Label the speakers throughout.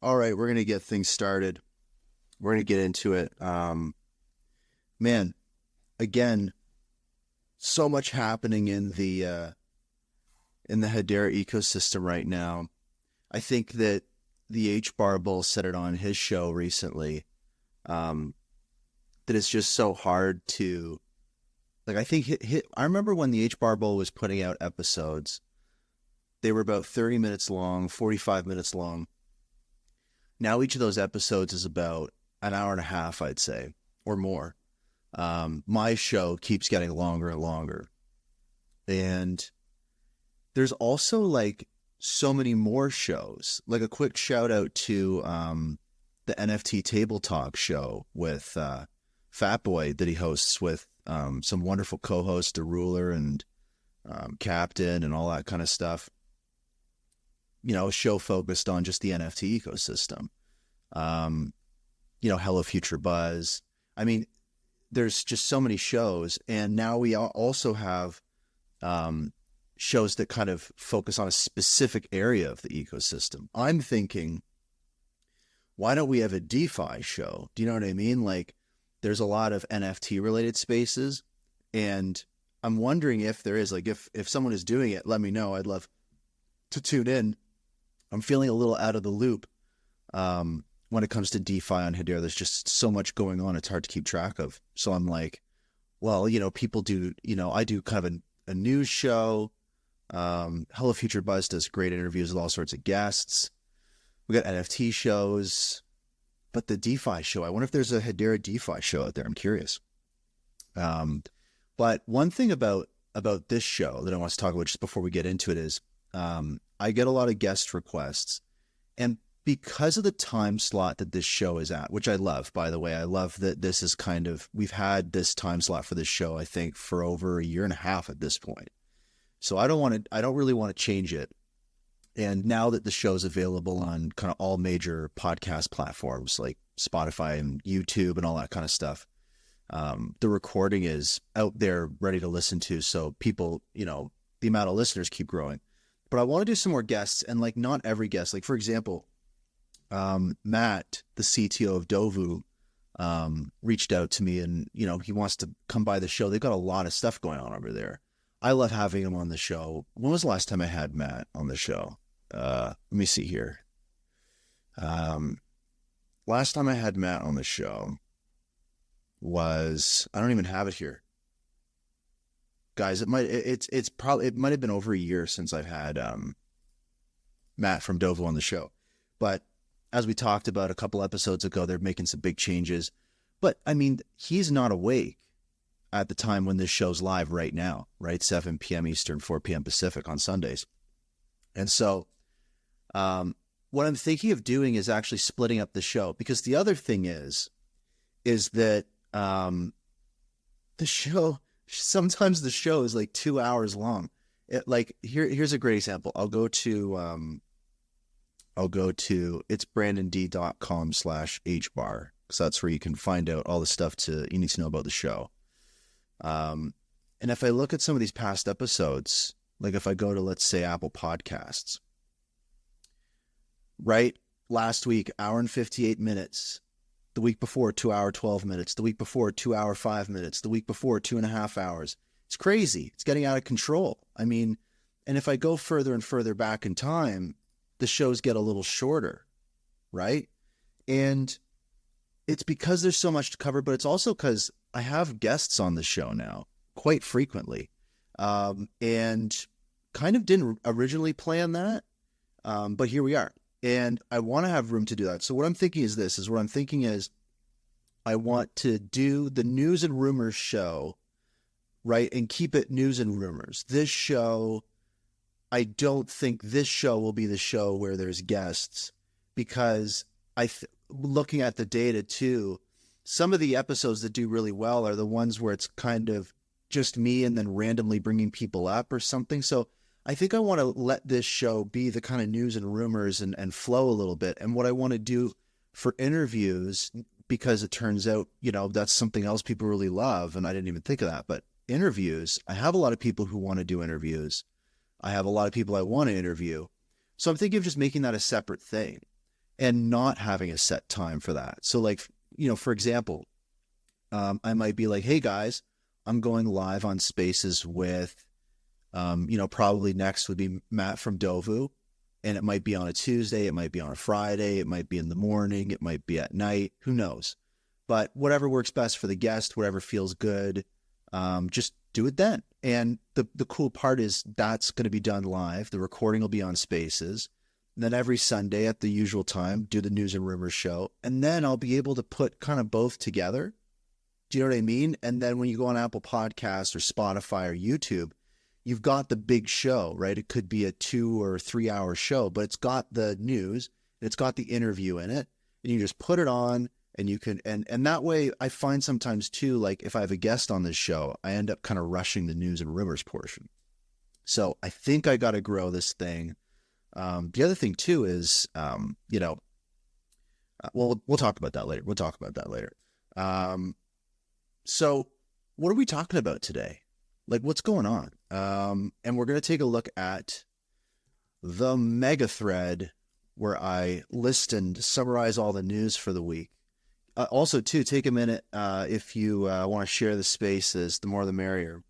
Speaker 1: All right, we're gonna get things started. We're gonna get into it. Man, again, so much happening in the Hedera ecosystem right now. I think that the HBAR Bull said it on his show recently. That it's just so hard to, like, I think I remember when the HBAR Bull was putting out episodes, they were about 30 minutes long, 45 minutes long. Now each of those episodes is about an hour and a half, I'd say, or more. My show keeps getting longer and longer. And there's also like so many more shows. Like a quick shout out to the NFT Table Talk show with Fatboy that he hosts with some wonderful co-hosts, the Ruler and Captain and all that kind of stuff. You know, a show focused on just the NFT ecosystem. You know, Hello Future Buzz. I mean, there's just so many shows. And now we also have shows that kind of focus on a specific area of the ecosystem. I'm thinking, why don't we have a DeFi show? Do you know what I mean? Like, there's a lot of NFT related spaces. And I'm wondering if there is, like, if someone is doing it, let me know. I'd love to tune in. I'm feeling a little out of the loop when it comes to DeFi on Hedera. There's just so much going on. It's hard to keep track of. So I'm like, well, you know, people do, you know, I do kind of a news show. Hello Future Buzz does great interviews with all sorts of guests. We got NFT shows, but the DeFi show, I wonder if there's a Hedera DeFi show out there. I'm curious. But one thing about this show that I want to talk about just before we get into it is, I get a lot of guest requests, and because of the time slot that this show is at, which I love, by the way, I love that this is kind of, we've had this time slot for this show, I think, for over a year and a half at this point. So I don't really want to change it. And now that the show's available on kind of all major podcast platforms like Spotify and YouTube and all that kind of stuff, the recording is out there ready to listen to. So people, you know, the amount of listeners keep growing. But I want to do some more guests, and like not every guest. Like, for example, Matt, the CTO of Dovu, reached out to me, and you know, he wants to come by the show. They've got a lot of stuff going on over there. I love having him on the show. When was the last time I had Matt on the show? Let me see here. Last time I had Matt on the show was, I don't even have it here. Guys, it might have been over a year since I've had Matt from Dovu on the show. But as we talked about a couple episodes ago, they're making some big changes. But I mean, he's not awake at the time when this show's live right now, right? 7 p.m. Eastern, 4 p.m. Pacific on Sundays. And so what I'm thinking of doing is actually splitting up the show, because the other thing is that the show, sometimes the show is like 2 hours long. Here's a great example. I'll go to itsbrandond.com/HBAR, because that's where you can find out all the stuff you need to know about the show. And if I look at some of these past episodes, like if I go to, let's say, Apple Podcasts, right? Last week, hour and 58 minutes. The week before, 2 hour, 12 minutes. The week before, 2 hour, 5 minutes. The week before, 2.5 hours. It's crazy. It's getting out of control. I mean, and if I go further and further back in time, the shows get a little shorter, right? And it's because there's so much to cover, but it's also because I have guests on the show now quite frequently, and kind of didn't originally plan that, but here we are. And I want to have room to do that. So what I'm thinking is I want to do the News and Rumors show, right? And keep it News and Rumors. This show, I don't think this show will be the show where there's guests, because looking at the data too, some of the episodes that do really well are the ones where it's kind of just me and then randomly bringing people up or something. So I think I want to let this show be the kind of News and Rumors and flow a little bit. And what I want to do for interviews, because it turns out, you know, that's something else people really love, and I didn't even think of that, but interviews, I have a lot of people who want to do interviews. I have a lot of people I want to interview. So I'm thinking of just making that a separate thing. and not having a set time for that. So like, for example, I might be like, hey guys, I'm going live on Spaces with, probably next would be Matt from Dovu. And it might be on a Tuesday, it might be on a Friday, it might be in the morning, it might be at night, who knows? But whatever works best for the guest, whatever feels good, just do it then. And the cool part is that's going to be done live. The recording will be on Spaces. And then every Sunday at the usual time, do the News and Rumors show. And then I'll be able to put kind of both together. Do you know what I mean? And then when you go on Apple Podcasts or Spotify or YouTube, you've got the big show, right? It could be a 2 or 3 hour show, but it's got the news, and it's got the interview in it, and you just put it on, and you can, and that way I find sometimes too, like if I have a guest on this show, I end up kind of rushing the news and rumors portion. So I think I got to grow this thing. The other thing too is, well, we'll talk about that later. So what are we talking about today? Like, what's going on? And we're going to take a look at the mega thread where I list and summarize all the news for the week. Also, too, take a minute if you want to share the Spaces, the more the merrier.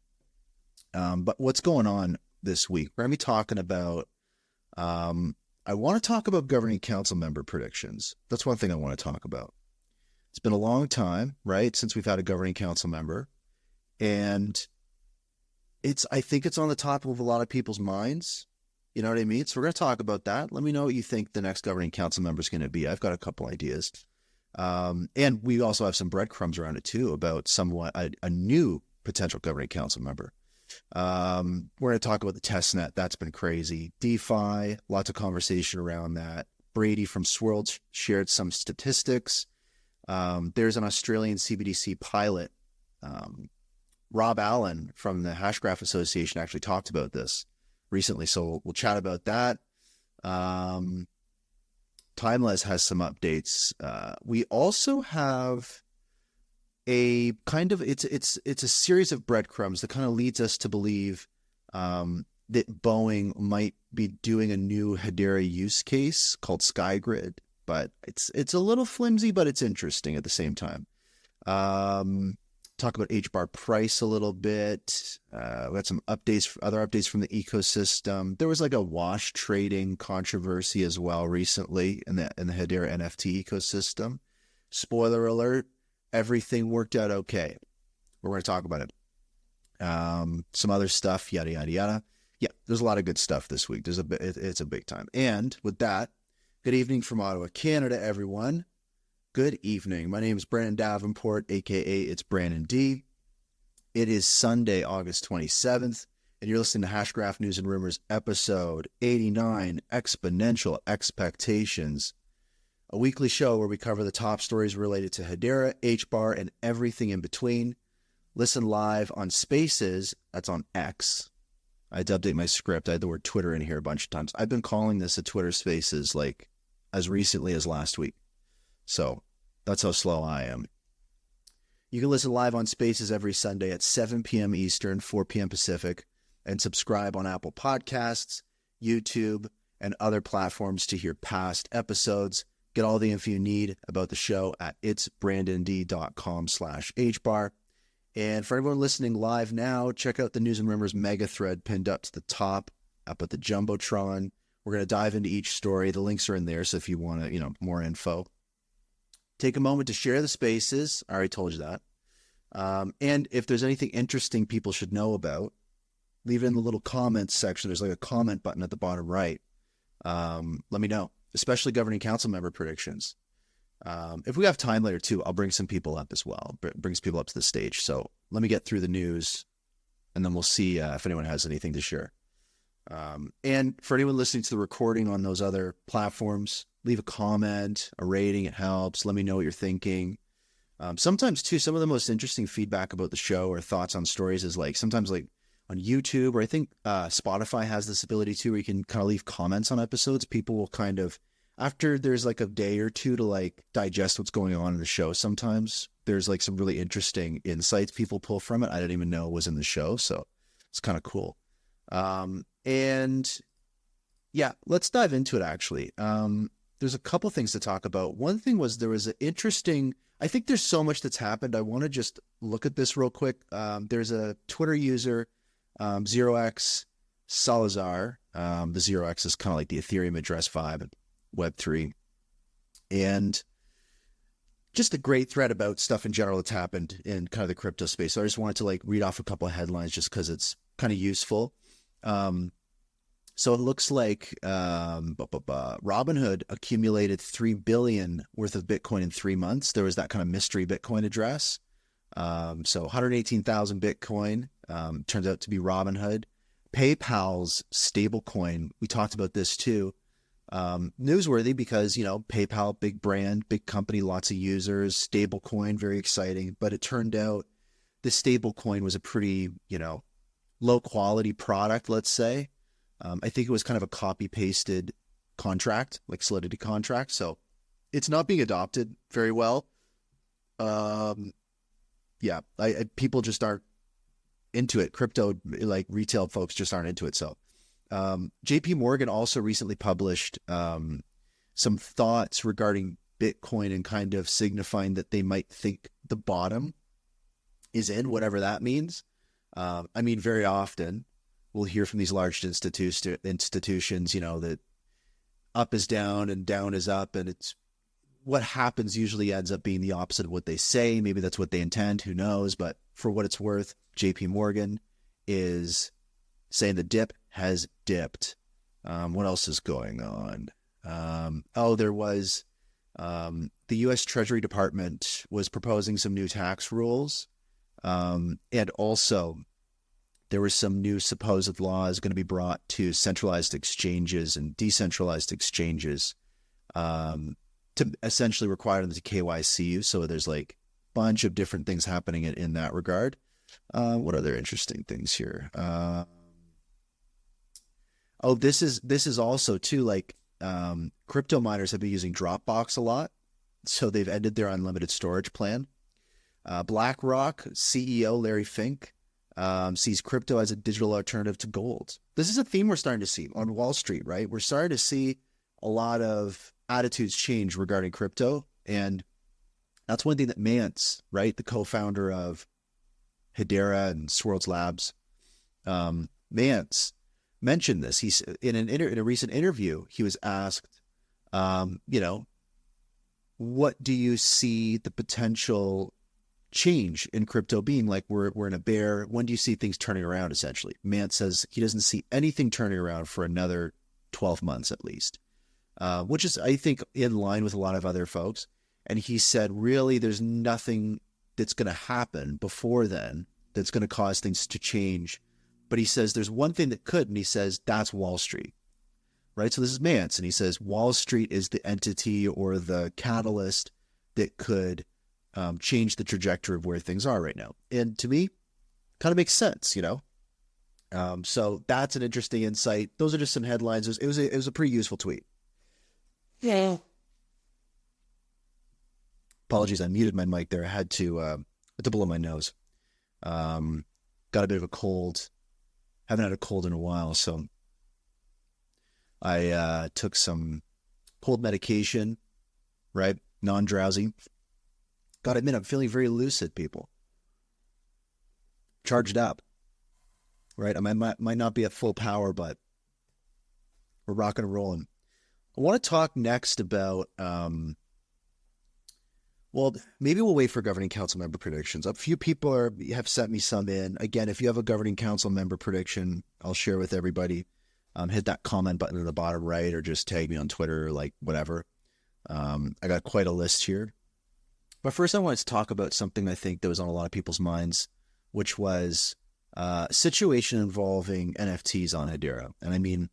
Speaker 1: But what's going on this week? We're going to be talking about, I want to talk about governing council member predictions. That's one thing I want to talk about. It's been a long time, right, since we've had a governing council member. And I think it's on the top of a lot of people's minds. You know what I mean? So we're going to talk about that. Let me know what you think the next governing council member is going to be. I've got a couple ideas. And we also have some breadcrumbs around it too about somewhat a new potential governing council member. We're going to talk about the testnet. That's been crazy. DeFi, lots of conversation around that. Brady from Swirl shared some statistics. There's an Australian CBDC pilot. Rob Allen from the Hashgraph Association actually talked about this recently, so we'll chat about that. TYMLEZ has some updates. We also have a kind of it's a series of breadcrumbs that kind of leads us to believe that Boeing might be doing a new Hedera use case called SkyGrid, but it's a little flimsy, but it's interesting at the same time. Talk about HBAR price a little bit. We got some updates, other updates from the ecosystem. There was like a wash trading controversy as well recently in the Hedera NFT ecosystem. Spoiler alert, everything worked out okay. We're going to talk about it. Some other stuff, yada, yada, yada. Yeah, there's a lot of good stuff this week. It's a big time. And with that, good evening from Ottawa, Canada, everyone. Good evening. My name is Brandon Davenport, a.k.a. It's Brandon D. It is Sunday, August 27th, and you're listening to Hashgraph News and Rumors, episode 89, Exponential Expectations, a weekly show where we cover the top stories related to Hedera, HBAR, and everything in between. Listen live on Spaces, that's on X. I had to update my script. I had the word Twitter in here a bunch of times. I've been calling this a Twitter Spaces like as recently as last week. So that's how slow I am. You can listen live on Spaces every Sunday at 7 p.m. Eastern, 4 p.m. Pacific, and subscribe on Apple Podcasts, YouTube, and other platforms to hear past episodes. Get all the info you need about the show at itsbrandond.com/HBAR. And for everyone listening live now, check out the News and Rumors mega thread pinned up to the top, up at the Jumbotron. We're going to dive into each story. The links are in there, so if you want to, more info. Take a moment to share the Spaces. I already told you that. And if there's anything interesting people should know about, leave it in the little comments section. There's like a comment button at the bottom right. Let me know, especially governing council member predictions. If we have time later too, I'll bring some people up as well. Brings people up to the stage. So let me get through the news, and then we'll see if anyone has anything to share. And for anyone listening to the recording on those other platforms, leave a comment, a rating. It helps. Let me know what you're thinking. Sometimes too, some of the most interesting feedback about the show or thoughts on stories is like sometimes like on YouTube, or I think Spotify has this ability too, where you can kind of leave comments on episodes. People will kind of, after there's like a day or two to like digest what's going on in the show, sometimes there's like some really interesting insights people pull from it I didn't even know was in the show. So it's kind of cool. And yeah, let's dive into it actually. there's a couple things to talk about. One thing was there was an interesting, I think there's so much that's happened. I want to just look at this real quick. There's a Twitter user, 0x Salazar. The 0x is kind of like the Ethereum address 5 and Web3. And just a great thread about stuff in general that's happened in kind of the crypto space. So I just wanted to like read off a couple of headlines just because it's kind of useful. So it looks like Robinhood accumulated $3 billion worth of Bitcoin in 3 months. There was that kind of mystery Bitcoin address. So 118,000 Bitcoin turns out to be Robinhood. PayPal's stablecoin, we talked about this too. Newsworthy because, you know, PayPal, big brand, big company, lots of users, stablecoin, very exciting. But it turned out the stablecoin was a pretty, you know, low quality product, let's say. I think it was kind of a copy pasted contract, like Solidity contract. So it's not being adopted very well. Yeah, people just aren't into it. Crypto, like retail folks just aren't into it. So JP Morgan also recently published some thoughts regarding Bitcoin and kind of signifying that they might think the bottom is in, whatever that means. I mean, very often we'll hear from these large institutions, you know, that up is down and down is up. And it's what happens usually ends up being the opposite of what they say. Maybe that's what they intend. Who knows? But for what it's worth, JP Morgan is saying the dip has dipped. What else is going on? There was the U.S. Treasury Department was proposing some new tax rules. And also there were some new supposed laws going to be brought to centralized exchanges and decentralized exchanges to essentially require them to KYC you. So there's like a bunch of different things happening in that regard. What other interesting things here? This is also too, like crypto miners have been using Dropbox a lot. So they've ended their unlimited storage plan. BlackRock CEO Larry Fink sees crypto as a digital alternative to gold. This is a theme we're starting to see on Wall Street, right? We're starting to see a lot of attitudes change regarding crypto. And that's one thing that Mance, right, the co-founder of Hedera and Swirlds Labs, Mance mentioned this. He's in a recent interview, he was asked, you know, what do you see the potential change in crypto being? Like we're in a bear. When do you see things turning around? Essentially, Mance says he doesn't see anything turning around for another 12 months at least, which is, I think, in line with a lot of other folks. And he said, really, there's nothing that's going to happen before then that's going to cause things to change. But he says there's one thing that could, and he says that's Wall Street, right? So this is Mance, and he says Wall Street is the entity or the catalyst that could change the trajectory of where things are right now. And to me, kind of makes sense, you know? So that's an interesting insight. Those are just some headlines. It was a pretty useful tweet. Yeah. Apologies, I muted my mic there. I had to blow my nose. Got a bit of a cold. Haven't had a cold in a while, so I took some cold medication, right? Non-drowsy. Gotta admit, I'm feeling very lucid, people. Charged up, right? I might not be at full power, but we're rocking and rolling. I want to talk next about, well, maybe we'll wait for governing council member predictions. A few people have sent me some in. Again, if you have a governing council member prediction, I'll share with everybody. Hit that comment button at the bottom right, or just tag me on Twitter, or like whatever. I got quite a list here. But first I wanted to talk about something I think that was on a lot of people's minds, which was a situation involving NFTs on Hedera. And I mean,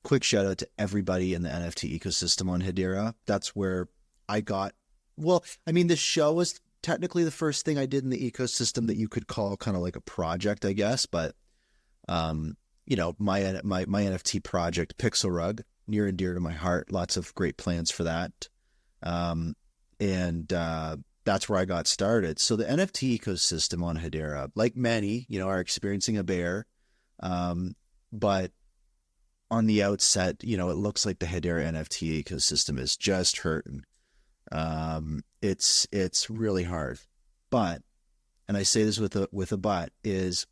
Speaker 1: quick shout out to everybody in the NFT ecosystem on Hedera. That's where I got, well, I mean, this show was technically the first thing I did in the ecosystem that you could call kind of like a project, I guess. But, you know, my NFT project, Pixel Rug, near and dear to my heart. Lots of great plans for that. And that's where I got started. So the NFT ecosystem on Hedera, like many, you know, are experiencing a bear. But on the outset, it looks like the Hedera NFT ecosystem is just hurting. It's really hard, but, and I say this with a but, is,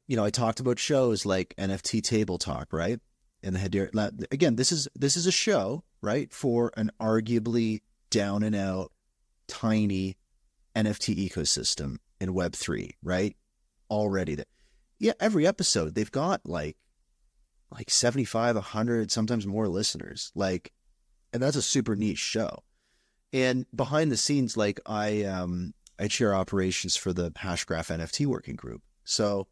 Speaker 1: I talked about shows like NFT Table Talk, right? And the Hedera, again, this is a show, right, for an arguably down and out tiny NFT ecosystem in Web3, right? Already that, yeah, every episode they've got like 75, 100, sometimes more listeners, and that's a super niche show. And behind the scenes, I chair operations for the Hashgraph NFT working group. So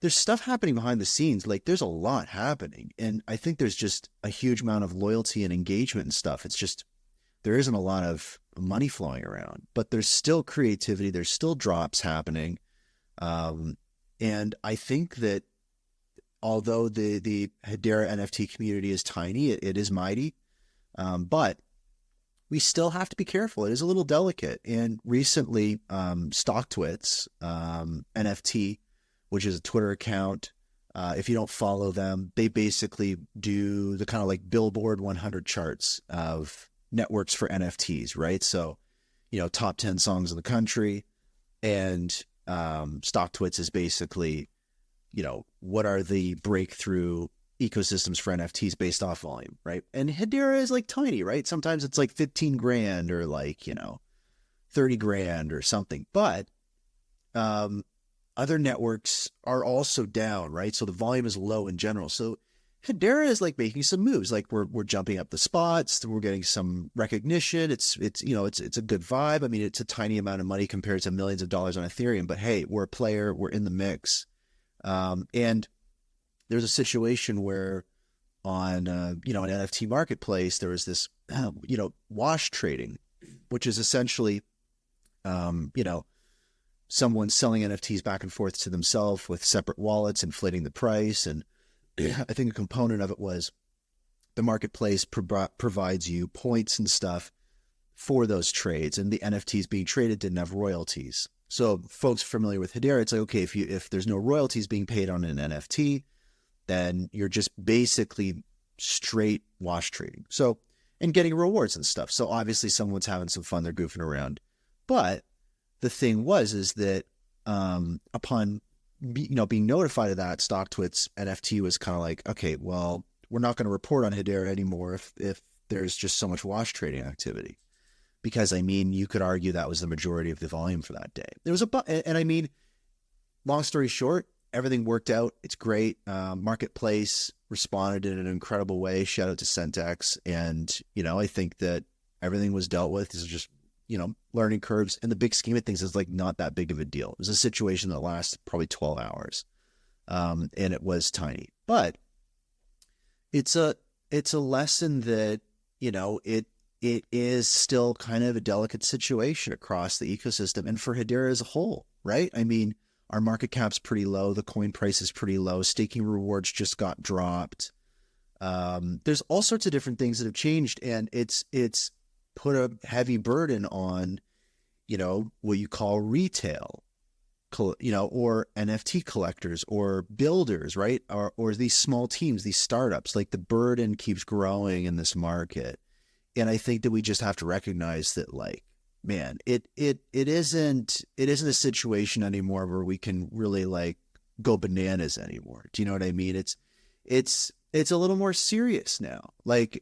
Speaker 1: there's stuff happening behind the scenes. There's a lot happening. And I think there's just a huge amount of loyalty and engagement and stuff. It's just, there isn't a lot of money flowing around, but there's still creativity. There's still drops happening. And I think that although the Hedera NFT community is tiny, it is mighty. But we still have to be careful. It is a little delicate. And recently, StockTwits, NFT, which is a Twitter account, if you don't follow them, they basically do the kind of like Billboard 100 charts of networks for NFTs, right? So, top 10 songs in the country. And StockTwits is basically, what are the breakthrough ecosystems for NFTs based off volume, right? And Hedera is tiny, right? Sometimes it's 15 grand or 30 grand or something. But other networks are also down, right? So the volume is low in general. So Hedera is making some moves. We're jumping up the spots. We're getting some recognition. It's a good vibe. I mean, it's a tiny amount of money compared to millions of dollars on Ethereum, but hey, we're a player. We're in the mix. And there's a situation where on, an NFT marketplace, there was this, wash trading, which is essentially, someone selling NFTs back and forth to themselves with separate wallets, inflating the price. And I think a component of it was the marketplace provides you points and stuff for those trades, and the NFTs being traded didn't have royalties. So folks familiar with Hedera, it's okay, if there's no royalties being paid on an NFT, then you're just basically straight wash trading. So, and getting rewards and stuff. So obviously someone's having some fun, they're goofing around. But the thing is that upon being notified of that, StockTwits NFT was kind of okay, well, we're not going to report on Hedera anymore if there's just so much wash trading activity. Because you could argue that was the majority of the volume for that day. There was long story short, everything worked out. It's great. Marketplace responded in an incredible way. Shout out to Centex. And, I think that everything was dealt with. This is just, learning curves. In the big scheme of things, it's not that big of a deal. It was a situation that lasted probably 12 hours. And it was tiny. But it's a lesson that, it is still kind of a delicate situation across the ecosystem and for Hedera as a whole, right? Our market cap's pretty low. The coin price is pretty low. Staking rewards just got dropped. There's all sorts of different things that have changed, and it's put a heavy burden on, what you call retail, or NFT collectors or builders, right? Or these small teams, these startups. The burden keeps growing in this market. And I think that we just have to recognize that, man, it isn't a situation anymore where we can really go bananas anymore. Do you know what I mean? It's a little more serious now.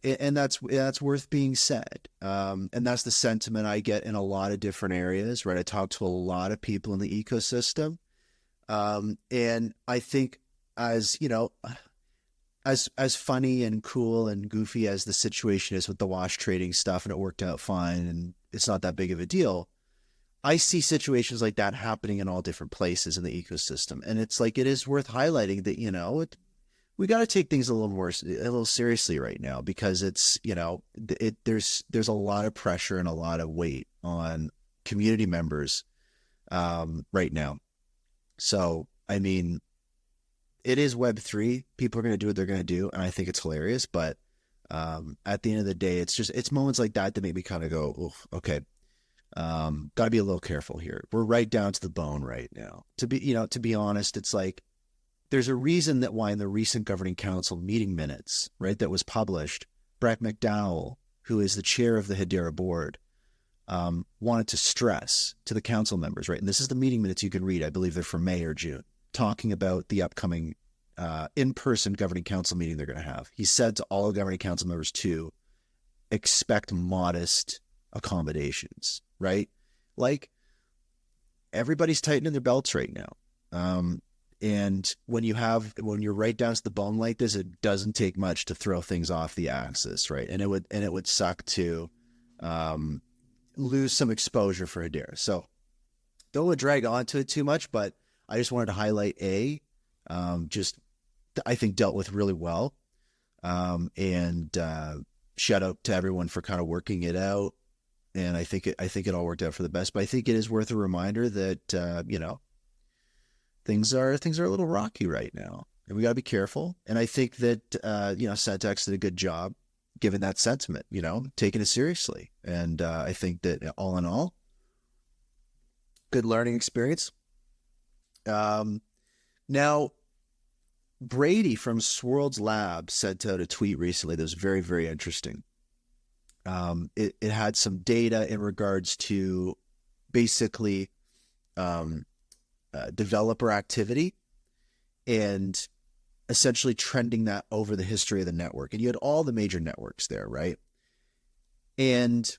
Speaker 1: And that's worth being said. And that's the sentiment I get in a lot of different areas, right? I talk to a lot of people in the ecosystem. And I think as funny and cool and goofy as the situation is with the wash trading stuff, and it worked out fine and it's not that big of a deal, I see situations like that happening in all different places in the ecosystem. And it's it is worth highlighting that, we got to take things a little seriously right now, because it's, there's a lot of pressure and a lot of weight on community members right now. So, it is Web3. People are going to do what they're going to do, and I think it's hilarious. But at the end of the day, it's moments like that make me kind of go, oof, okay, got to be a little careful here. We're right down to the bone right now. To be honest, it's there's a reason that why in the recent Governing Council meeting minutes, right, that was published, Brett McDowell, who is the chair of the Hedera board, wanted to stress to the council members, right, and this is the meeting minutes you can read, I believe they're from May or June, talking about the upcoming in-person Governing Council meeting they're going to have. He said to all Governing Council members to expect modest accommodations, right? Like, everybody's tightening their belts right now. And when you're right down to the bone like this, it doesn't take much to throw things off the axis, right? And it would suck to lose some exposure for Hedera. So don't want to drag on to it too much, but I just wanted to highlight I think dealt with really well. And shout out to everyone for kind of working it out. And I think it all worked out for the best, but I think it is worth a reminder that, things are a little rocky right now, and we got to be careful. And I think that, Centex did a good job given that sentiment, taking it seriously. And I think that all in all, good learning experience. Now, Brady from Swirlds Lab sent out a tweet recently that was very, very interesting. It had some data in regards to basically developer activity and essentially trending that over the history of the network. And you had all the major networks there, right? And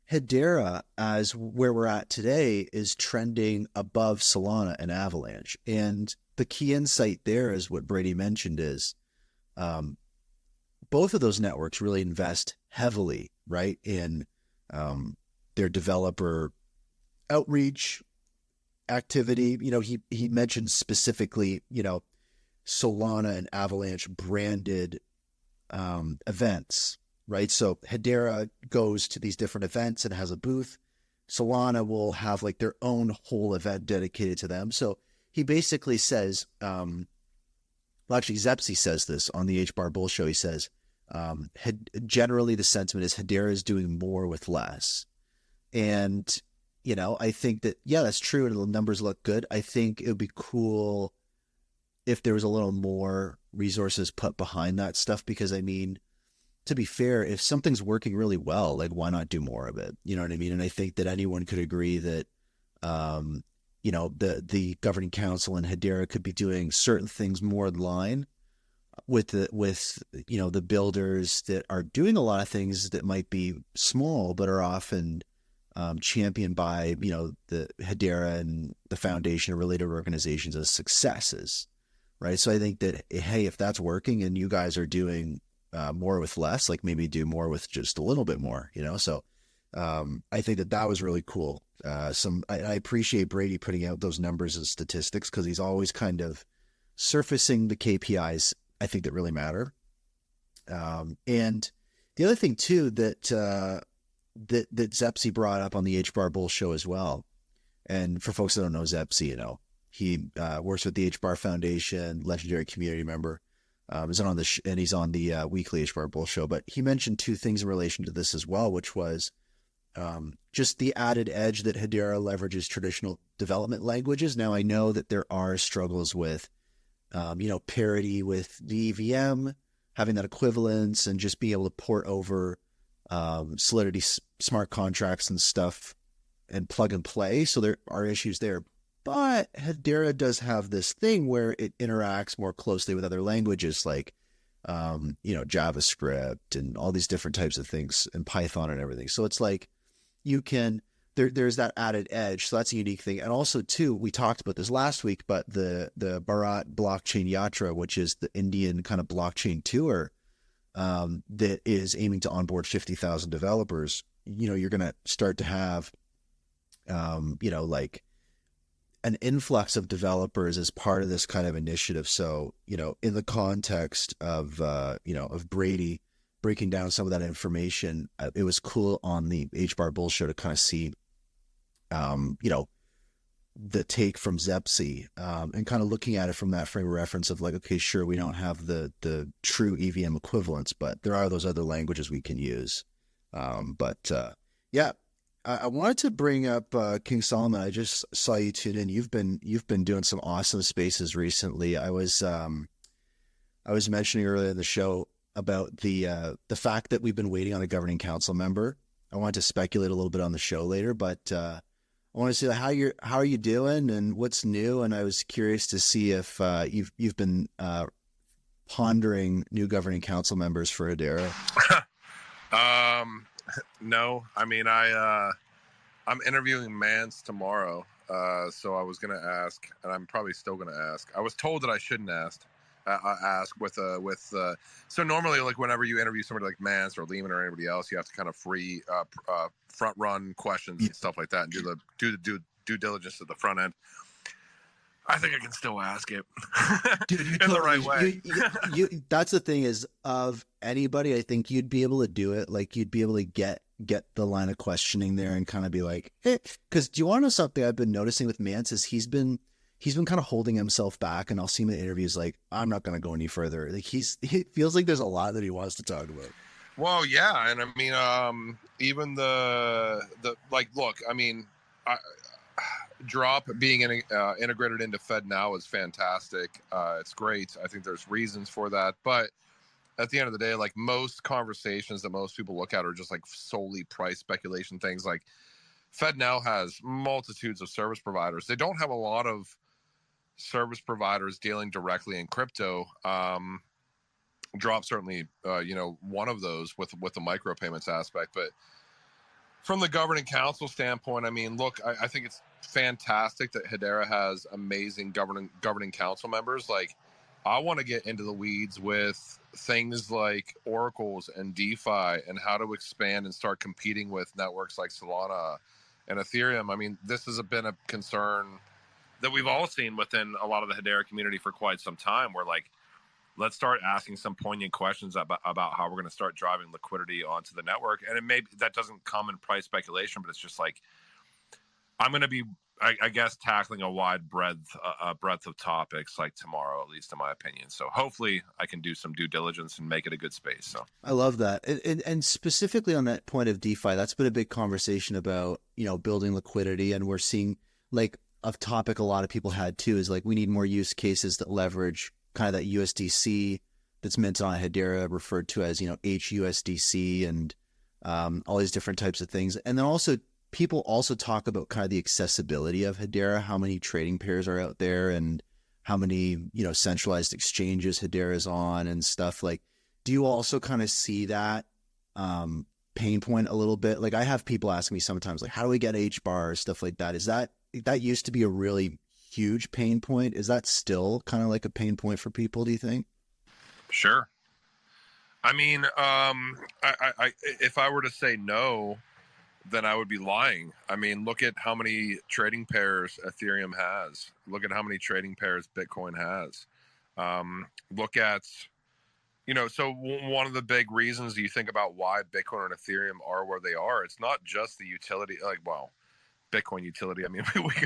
Speaker 1: Hedera, as where we're at today, is trending above Solana and Avalanche. And the key insight there is what Brady mentioned is both of those networks really invest heavily, right, in their developer outreach activity. He mentioned specifically, Solana and Avalanche branded events, right? So Hedera goes to these different events and has a booth. Solana will have like their own whole event dedicated to them. So he basically says, actually Zepsi says this on the HBAR Bull Show. He says, generally the sentiment is Hedera is doing more with less. And, I think that, yeah, that's true. And the numbers look good. I think it would be cool if there was a little more resources put behind that stuff, because to be fair, if something's working really well, like, why not do more of it? You know what I mean? And I think that anyone could agree that, the Governing Council and Hedera could be doing certain things more in line with the builders that are doing a lot of things that might be small, but are often championed by, the Hedera and the foundation and related organizations as successes, right? So I think that, hey, if that's working and you guys are doing more with less, like maybe do more with just a little bit more, so I think that was really cool. I appreciate Brady putting out those numbers and statistics, because he's always kind of surfacing the KPIs, I think, that really matter. And the other thing too, that Zepsi brought up on the HBAR Bull Show as well. And for folks that don't know Zepsi, he works with the HBAR Foundation, legendary community member. He's on he's on the weekly HBAR Bull Show. But he mentioned two things in relation to this as well, which was just the added edge that Hedera leverages traditional development languages. Now, I know that there are struggles with, parity with the EVM, having that equivalence, and just being able to port over Solidity smart contracts and stuff and plug and play. So there are issues there. But Hedera does have this thing where it interacts more closely with other languages like, JavaScript and all these different types of things, and Python and everything. So it's like there's that added edge. So that's a unique thing. And also too, we talked about this last week, but the Bharat Blockchain Yatra, which is the Indian kind of blockchain tour, that is aiming to onboard 50,000 developers, you're going to start to have, like an influx of developers as part of this kind of initiative. So, in the context of, of Brady breaking down some of that information, it was cool on the HBAR Bull Show to kind of see, the take from Zepsi, and kind of looking at it from that frame of reference of like, okay, sure, we don't have the true EVM equivalents, but there are those other languages we can use. Yeah, I wanted to bring up King Solomon. I just saw you tune in. You've been doing some awesome spaces recently. I was mentioning earlier in the show about the fact that we've been waiting on a governing council member. I wanted to speculate a little bit on the show later, but I want to see how are you doing and what's new. And I was curious to see if you've been pondering new governing council members for Hedera.
Speaker 2: No, I mean, I'm interviewing Mance tomorrow. So I was going to ask, and I'm probably still going to ask. I was told that I shouldn't ask so normally, like, whenever you interview somebody like Mance or Lehman or anybody else, you have to kind of front run questions and stuff like that and do the due diligence at the front end. I think I can still ask it. Dude, in totally, the right way.
Speaker 1: That's the thing is, of anybody, I think you'd be able to do it. Like, you'd be able to get the line of questioning there and kind of be like, hey, because do you want to know something I've been noticing with Mance is he's been kind of holding himself back, and I'll see him in interviews like, I'm not going to go any further. Like, he feels like there's a lot that he wants to talk about.
Speaker 2: Well, yeah. And I mean, even the like, look, I mean, Drop being integrated into FedNow is fantastic. It's great. I think there's reasons for that. But at the end of the day, like, most conversations that most people look at are just like solely price speculation things. Like, FedNow has multitudes of service providers. They don't have a lot of service providers dealing directly in crypto. Drop certainly, one of those with the micropayments aspect. But from the governing council standpoint, I mean, look, I think it's fantastic that Hedera has amazing governing council members. Like, I want to get into the weeds with things like oracles and DeFi and how to expand and start competing with networks like Solana and Ethereum. I mean, this has been a concern that we've all seen within a lot of the Hedera community for quite some time, where, like, let's start asking some poignant questions about how we're going to start driving liquidity onto the network. And that doesn't come in price speculation, but it's just like, I'm going to be, I guess, tackling a wide breadth of topics like tomorrow, at least in my opinion. So hopefully I can do some due diligence and make it a good space. So
Speaker 1: I love that. And specifically on that point of DeFi, that's been a big conversation about, building liquidity. And we're seeing, like, a topic a lot of people had too is like, we need more use cases that leverage kind of that USDC that's minted on Hedera, referred to as, HUSDC, and all these different types of things. And then also, people also talk about kind of the accessibility of Hedera, how many trading pairs are out there and how many, centralized exchanges Hedera is on and stuff. Like, do you also kind of see that pain point a little bit? Like, I have people ask me sometimes, like, how do we get HBAR, stuff like that? Is that used to be a really huge pain point? Is that still kind of like a pain point for people, do you think?
Speaker 2: Sure. I mean, if I were to say no, then I would be lying. I mean, look at how many trading pairs Ethereum has. Look at how many trading pairs Bitcoin has. Look at, so one of the big reasons you think about why Bitcoin and Ethereum are where they are, it's not just the utility, like, well, Bitcoin utility. I mean,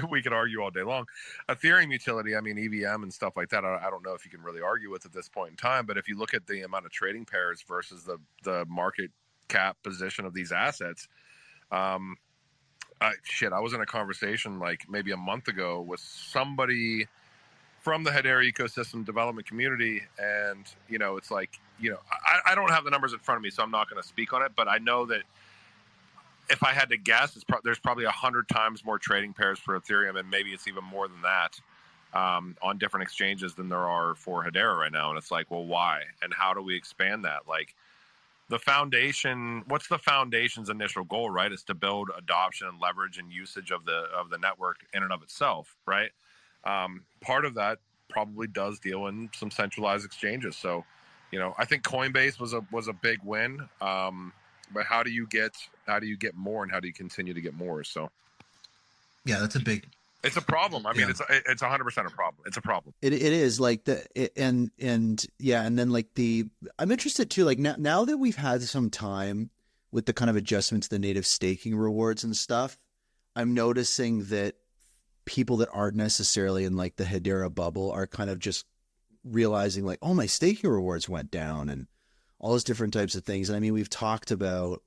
Speaker 2: we could argue all day long. Ethereum utility, I mean, EVM and stuff like that, I don't know if you can really argue with at this point in time. But if you look at the amount of trading pairs versus the market cap position of these assets, I was in a conversation like maybe a month ago with somebody from the Hedera ecosystem development community, and it's like, I don't have the numbers in front of me, so I'm not going to speak on it, but I know that if I had to guess, there's probably 100 times more trading pairs for Ethereum, and maybe it's even more than that, on different exchanges than there are for Hedera right now. And it's like, well, why? And how do we expand that? Like, the foundation, what's the foundation's initial goal, right? Is to build adoption and leverage and usage of the network in and of itself, right? Part of that probably does deal in some centralized exchanges. So, I think Coinbase was a big win. But how do you get more, and how do you continue to get more? So,
Speaker 1: yeah,
Speaker 2: it's a problem. I mean, it's 100% a problem. It's a problem.
Speaker 1: It is like and then like I'm interested too, like now that we've had some time with the kind of adjustment to the native staking rewards and stuff, I'm noticing that people that aren't necessarily in like the Hedera bubble are kind of just realizing like, oh, my staking rewards went down and all those different types of things. And I mean, we've talked about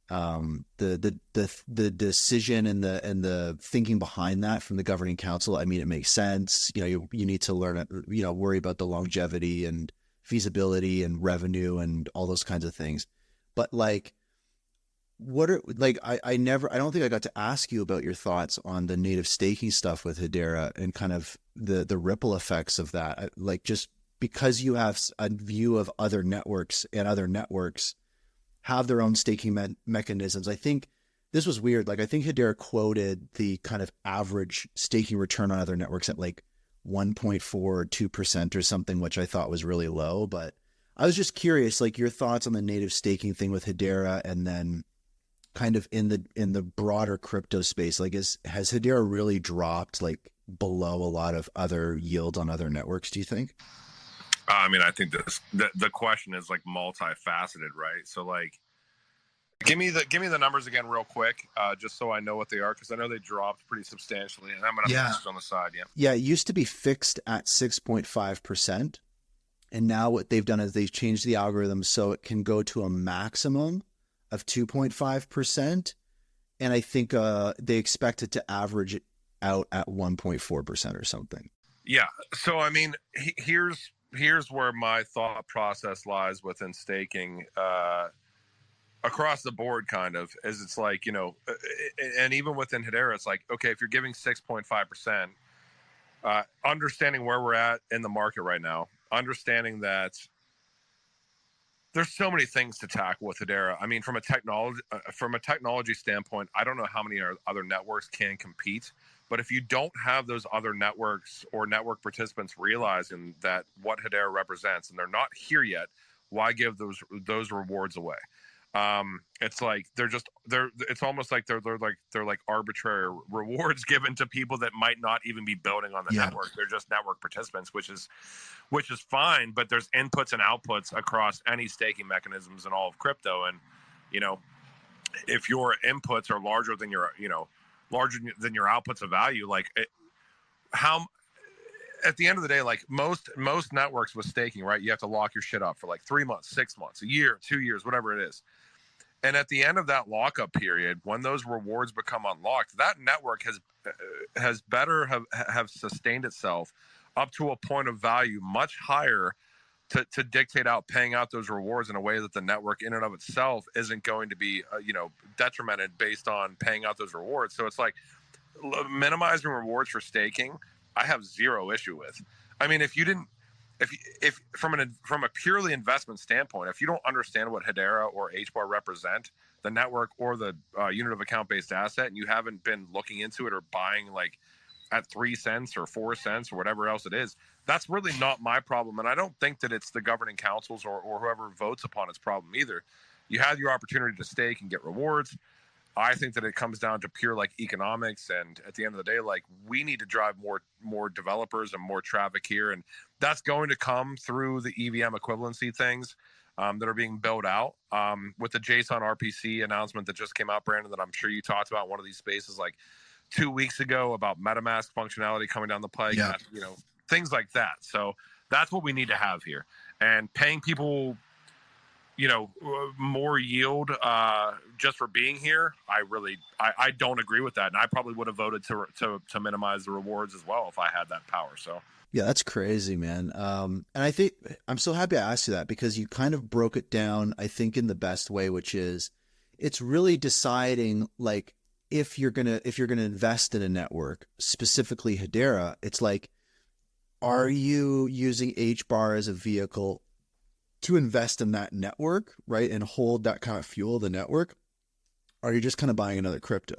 Speaker 1: The decision and the thinking behind that from the governing council. I mean, it makes sense. You need to learn, worry about the longevity and feasibility and revenue and all those kinds of things. But like, I don't think I got to ask you about your thoughts on the native staking stuff with Hedera and kind of the ripple effects of that. Like, just because you have a view of other networks and other networks have their own staking mechanisms. I think this was weird. Like, I think Hedera quoted the kind of average staking return on other networks at like 1.4 or 2% or something, which I thought was really low. But I was just curious, like, your thoughts on the native staking thing with Hedera, and then kind of in the broader crypto space. Like, has Hedera really dropped like below a lot of other yields on other networks, do you think?
Speaker 2: I mean, I think the question is like multifaceted, right? So like, give me the numbers again real quick, just so I know what they are, because I know they dropped pretty substantially, and I'm gonna message on the side.
Speaker 1: Yeah, it used to be fixed at 6.5%, and now what they've done is they've changed the algorithm so it can go to a maximum of 2.5%, and I think they expect it to average out at 1.4% or something.
Speaker 2: Yeah. So I mean, here's where my thought process lies within staking, across the board, kind of, is it's like, and even within Hedera, it's like, okay, if you're giving 6.5%, understanding where we're at in the market right now, understanding that there's so many things to tackle with Hedera. I mean, from a technology standpoint, I don't know how many other networks can compete. But if you don't have those other networks or network participants realizing that what Hedera represents, and they're not here yet, why give those rewards away? It's like it's almost like they're like arbitrary rewards given to people that might not even be building on the network. They're just network participants, which is fine. But there's inputs and outputs across any staking mechanisms in all of crypto, and if your inputs are larger than your outputs of value, like how at the end of the day, like most networks with staking, right, you have to lock your shit up for like 3 months, 6 months, a year, 2 years, whatever it is. And at the end of that lockup period, when those rewards become unlocked, that network has better have sustained itself up to a point of value much higher to dictate out paying out those rewards in a way that the network in and of itself isn't going to be detrimented based on paying out those rewards. So it's like minimizing rewards for staking, I have zero issue with. I mean, if from a purely investment standpoint, if you don't understand what Hedera or HBAR represent, the network or the unit of account based asset, and you haven't been looking into it or buying like at 3 cents or 4 cents or whatever else it is, that's really not my problem. And I don't think that it's the governing councils or whoever votes upon its problem either. You had your opportunity to stake and get rewards. I think that it comes down to pure like economics, and at the end of the day, like, we need to drive more developers and more traffic here, and that's going to come through the EVM equivalency things that are being built out with the JSON RPC announcement that just came out, Brandon, that I'm sure you talked about in one of these spaces like 2 weeks ago about MetaMask functionality coming down the pike, things like that. So that's what we need to have here, and paying people more yield just for being here, I don't agree with that, and I probably would have voted to minimize the rewards as well if I had that power. So
Speaker 1: yeah, that's crazy, man. And I think I'm so happy I asked you that, because you kind of broke it down, I think, in the best way, which is it's really deciding, like, if you're gonna invest in a network, specifically Hedera, it's like, are you using HBAR as a vehicle to invest in that network, right, and hold that kind of fuel the network? Or are you just kind of buying another crypto?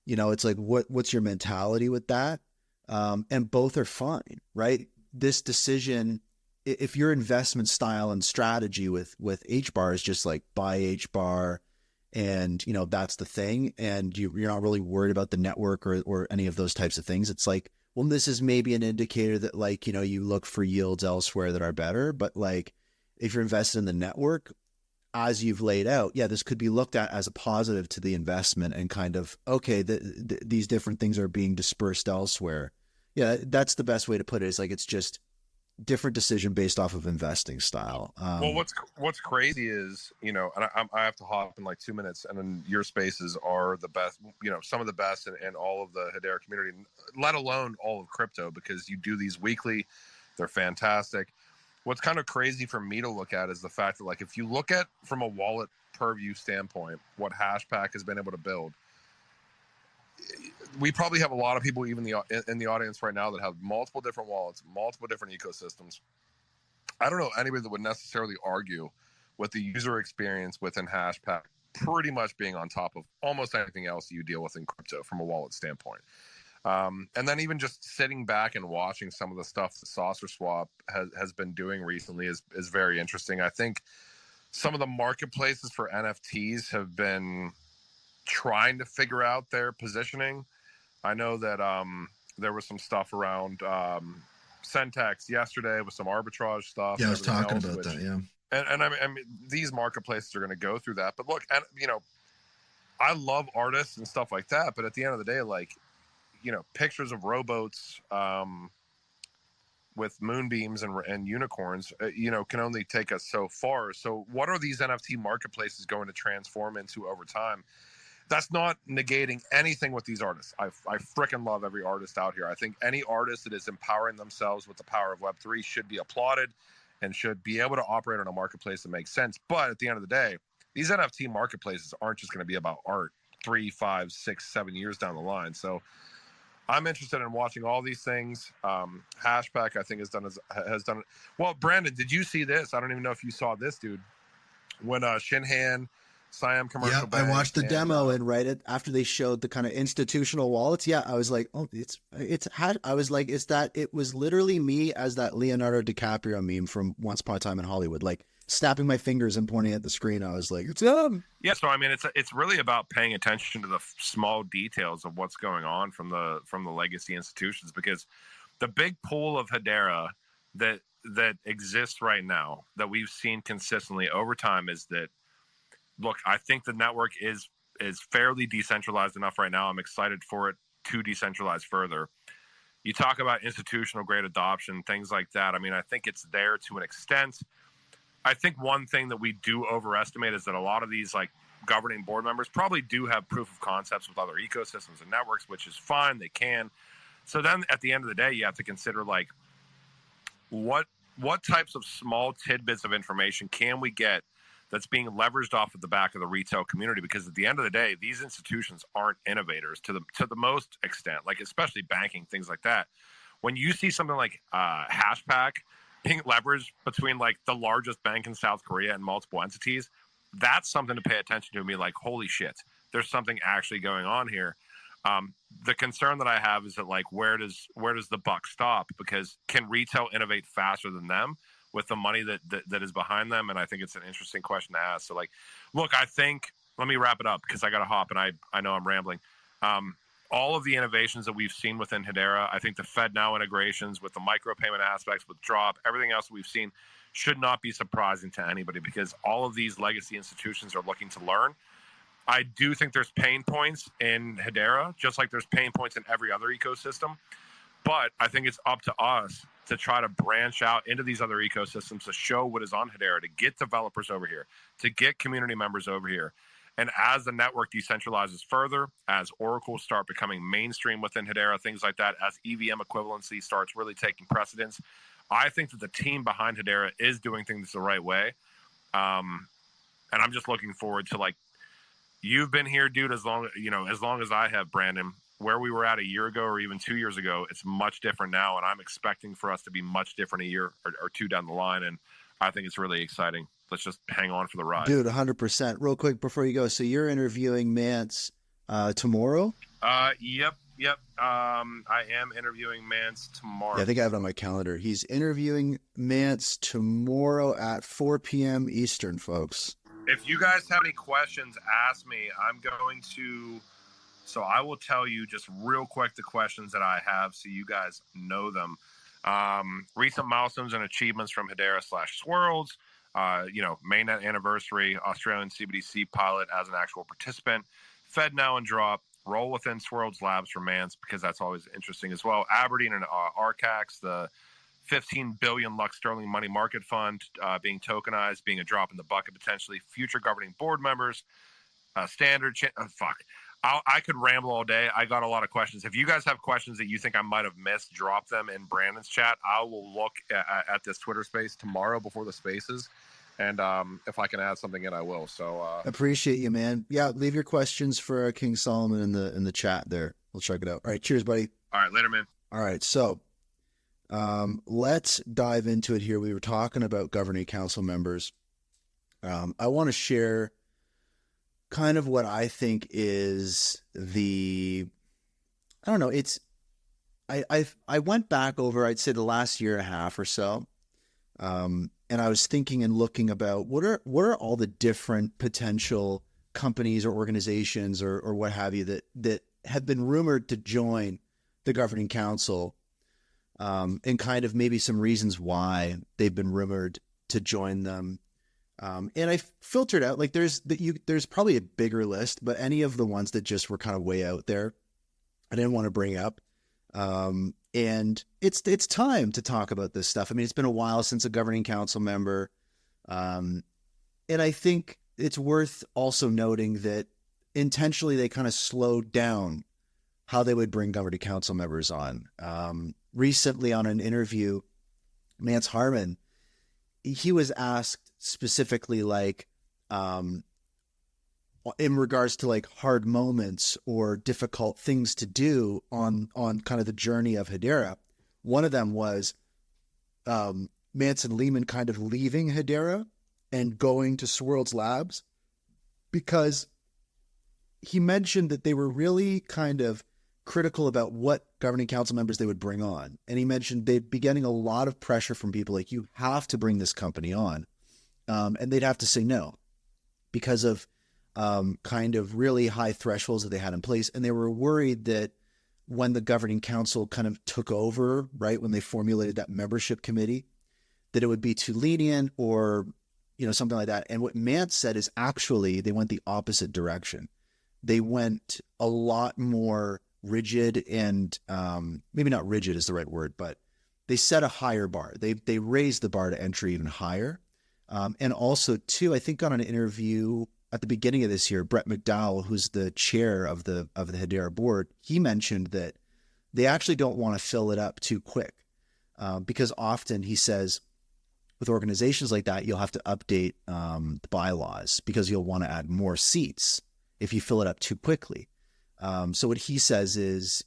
Speaker 1: It's like, what's your mentality with that? And both are fine, right? This decision, if your investment style and strategy with HBAR is just like buy HBAR, and that's the thing, and you're not really worried about the network or any of those types of things, it's like, well, this is maybe an indicator that, like, you look for yields elsewhere that are better. But like, if you're invested in the network, as you've laid out, this could be looked at as a positive to the investment, and kind of, okay, these different things are being dispersed elsewhere. Yeah, that's the best way to put it. Is like, it's just, different decision based off of investing style.
Speaker 2: Well, what's crazy is, and I have to hop in like 2 minutes, and then your spaces are the best, some of the best in all of the Hedera community, let alone all of crypto, because you do these weekly. They're fantastic. What's kind of crazy for me to look at is the fact that, like, if you look at from a wallet purview standpoint, what Hashpack has been able to build, we probably have a lot of people even in the audience right now that have multiple different wallets, multiple different ecosystems. I don't know anybody that would necessarily argue with the user experience within Hashpack pretty much being on top of almost anything else you deal with in crypto from a wallet standpoint. And then even just sitting back and watching some of the stuff that Saucer Swap has been doing recently is very interesting. I think some of the marketplaces for NFTs have been trying to figure out their positioning. I know that there was some stuff around Centex yesterday with some arbitrage stuff.
Speaker 1: Yeah, I was talking about that. Yeah,
Speaker 2: and I mean, these marketplaces are going to go through that. But look, and I love artists and stuff like that. But at the end of the day, like, pictures of rowboats with moonbeams and unicorns, can only take us so far. So, what are these NFT marketplaces going to transform into over time? That's not negating anything with these artists. I freaking love every artist out here. I think any artist that is empowering themselves with the power of Web3 should be applauded and should be able to operate on a marketplace that makes sense. But at the end of the day, these NFT marketplaces aren't just going to be about art 3, 5, 6, 7 years down the line. So I'm interested in watching all these things. Hashpack, I think, has done it. Well, Brandon, did you see this? I don't even know if you saw this, dude. When Shinhan, Siam Commercial Bank.
Speaker 1: I watched the demo, and right after they showed the kind of institutional wallets, I was like, oh, I was like, it was literally me as that Leonardo DiCaprio meme from Once Upon a Time in Hollywood, like snapping my fingers and pointing at the screen. I was like, it's them.
Speaker 2: Yeah, so I mean, it's really about paying attention to the small details of what's going on from the legacy institutions, because the big pool of Hedera that exists right now that we've seen consistently over time is that, look, I think the network is fairly decentralized enough right now. I'm excited for it to decentralize further. You talk about institutional grade adoption, things like that. I mean, I think it's there to an extent. I think one thing that we do overestimate is that a lot of these like governing board members probably do have proof of concepts with other ecosystems and networks, which is fine. They can. So then at the end of the day, you have to consider like what types of small tidbits of information can we get that's being leveraged off of the back of the retail community, because at the end of the day, these institutions aren't innovators to the most extent, like especially banking, things like that. When you see something like Hashpack being leveraged between like the largest bank in South Korea and multiple entities, that's something to pay attention to and be like, holy shit, there's something actually going on here. The concern that I have is that like, where does the buck stop? Because can retail innovate faster than them with the money that is behind them? And I think it's an interesting question to ask. So like, look, I think, let me wrap it up because I got to hop and I know I'm rambling. All of the innovations that we've seen within Hedera, I think the FedNow integrations with the micropayment aspects, with Drop, everything else that we've seen should not be surprising to anybody, because all of these legacy institutions are looking to learn. I do think there's pain points in Hedera, just like there's pain points in every other ecosystem. But I think it's up to us to try to branch out into these other ecosystems, to show what is on Hedera, to get developers over here, to get community members over here. And as the network decentralizes further, as oracles start becoming mainstream within Hedera, things like that, as EVM equivalency starts really taking precedence, I think that the team behind Hedera is doing things the right way. And I'm just looking forward to, like, you've been here, dude, as long as I have, Brandon. Where we were at a year ago or even 2 years ago, it's much different now, and I'm expecting for us to be much different a year or two down the line, and I think it's really exciting. Let's just hang on for the ride.
Speaker 1: Dude, 100%. Real quick before you go, so you're interviewing Mance tomorrow?
Speaker 2: Yep. I am interviewing Mance tomorrow.
Speaker 1: Yeah, I think I have it on my calendar. He's interviewing Mance tomorrow at 4 p.m. Eastern, folks.
Speaker 2: If you guys have any questions, ask me. So I will tell you just real quick the questions that I have so you guys know them. Recent milestones and achievements from Hedera/Swirls. Mainnet anniversary, Australian CBDC pilot as an actual participant, FedNow and Drop, roll within Swirls Labs for Mance, because that's always interesting as well. Aberdeen and Arcax, the 15 billion Lux Sterling money market fund being tokenized, being a drop in the bucket potentially. Future governing board members, standard. I could ramble all day. I got a lot of questions. If you guys have questions that you think I might have missed, drop them in Brandon's chat. I will look at this Twitter space tomorrow before the spaces. And if I can add something in, I will. So
Speaker 1: appreciate you, man. Yeah, leave your questions for King Solomon in the chat there. We'll check it out. All right, cheers, buddy.
Speaker 2: All right, later, man.
Speaker 1: All right, so let's dive into it here. We were talking about governing council members. I want to share kind of what I think is I don't know. I went back over, I'd say the last year and a half or so. And I was thinking and looking about what are all the different potential companies or organizations or what have you that have been rumored to join the governing council, and kind of maybe some reasons why they've been rumored to join them. And I filtered out, like there's probably a bigger list, but any of the ones that just were kind of way out there, I didn't want to bring up. And it's time to talk about this stuff. I mean, it's been a while since a governing council member. And I think it's worth also noting that intentionally they kind of slowed down how they would bring governing council members on. Recently on an interview, Mance Harmon, he was asked specifically like, in regards to like hard moments or difficult things to do on kind of the journey of Hedera. One of them was Manson Lehman kind of leaving Hedera and going to Swirlds Labs, because he mentioned that they were really kind of critical about what governing council members they would bring on. And he mentioned they'd be getting a lot of pressure from people like, you have to bring this company on. And they'd have to say no because of kind of really high thresholds that they had in place. And they were worried that when the governing council kind of took over, right, when they formulated that membership committee, that it would be too lenient or, something like that. And what Mance said is actually they went the opposite direction. They went a lot more rigid and maybe not rigid is the right word, but they set a higher bar. They raised the bar to entry even higher. And also, too, I think on an interview at the beginning of this year, Brett McDowell, who's the chair of the Hedera board, he mentioned that they actually don't want to fill it up too quick, because often he says with organizations like that, you'll have to update the bylaws because you'll want to add more seats if you fill it up too quickly. So what he says is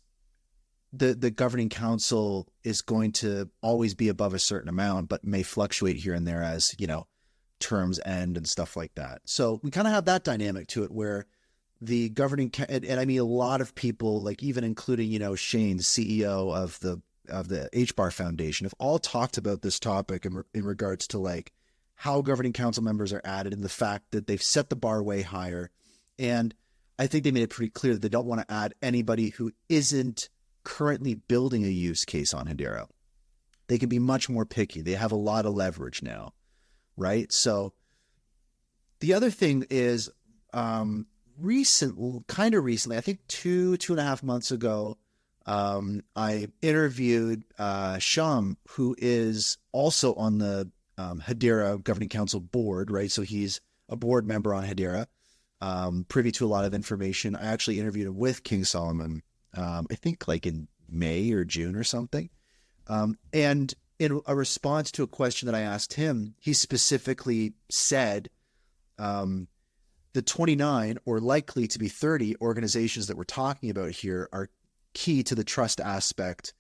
Speaker 1: the governing council is going to always be above a certain amount, but may fluctuate here and there as, terms end and stuff like that. So we kind of have that dynamic to it where the governing, and I mean, a lot of people, like even including, Shane, CEO of the HBAR Foundation, have all talked about this topic in regards to like how governing council members are added and the fact that they've set the bar way higher. And I think they made it pretty clear that they don't want to add anybody who isn't currently building a use case on Hedera. They can be much more picky. They have a lot of leverage now, right? So the other thing is recently, I think 2.5 months ago, I interviewed Sham, who is also on the Hedera Governing Council board, right? So he's a board member on Hedera, privy to a lot of information. I actually interviewed him with King Solomon, I think like in May or June or something. And in a response to a question that I asked him, he specifically said the 29 or likely to be 30 organizations that we're talking about here are key to the trust aspect,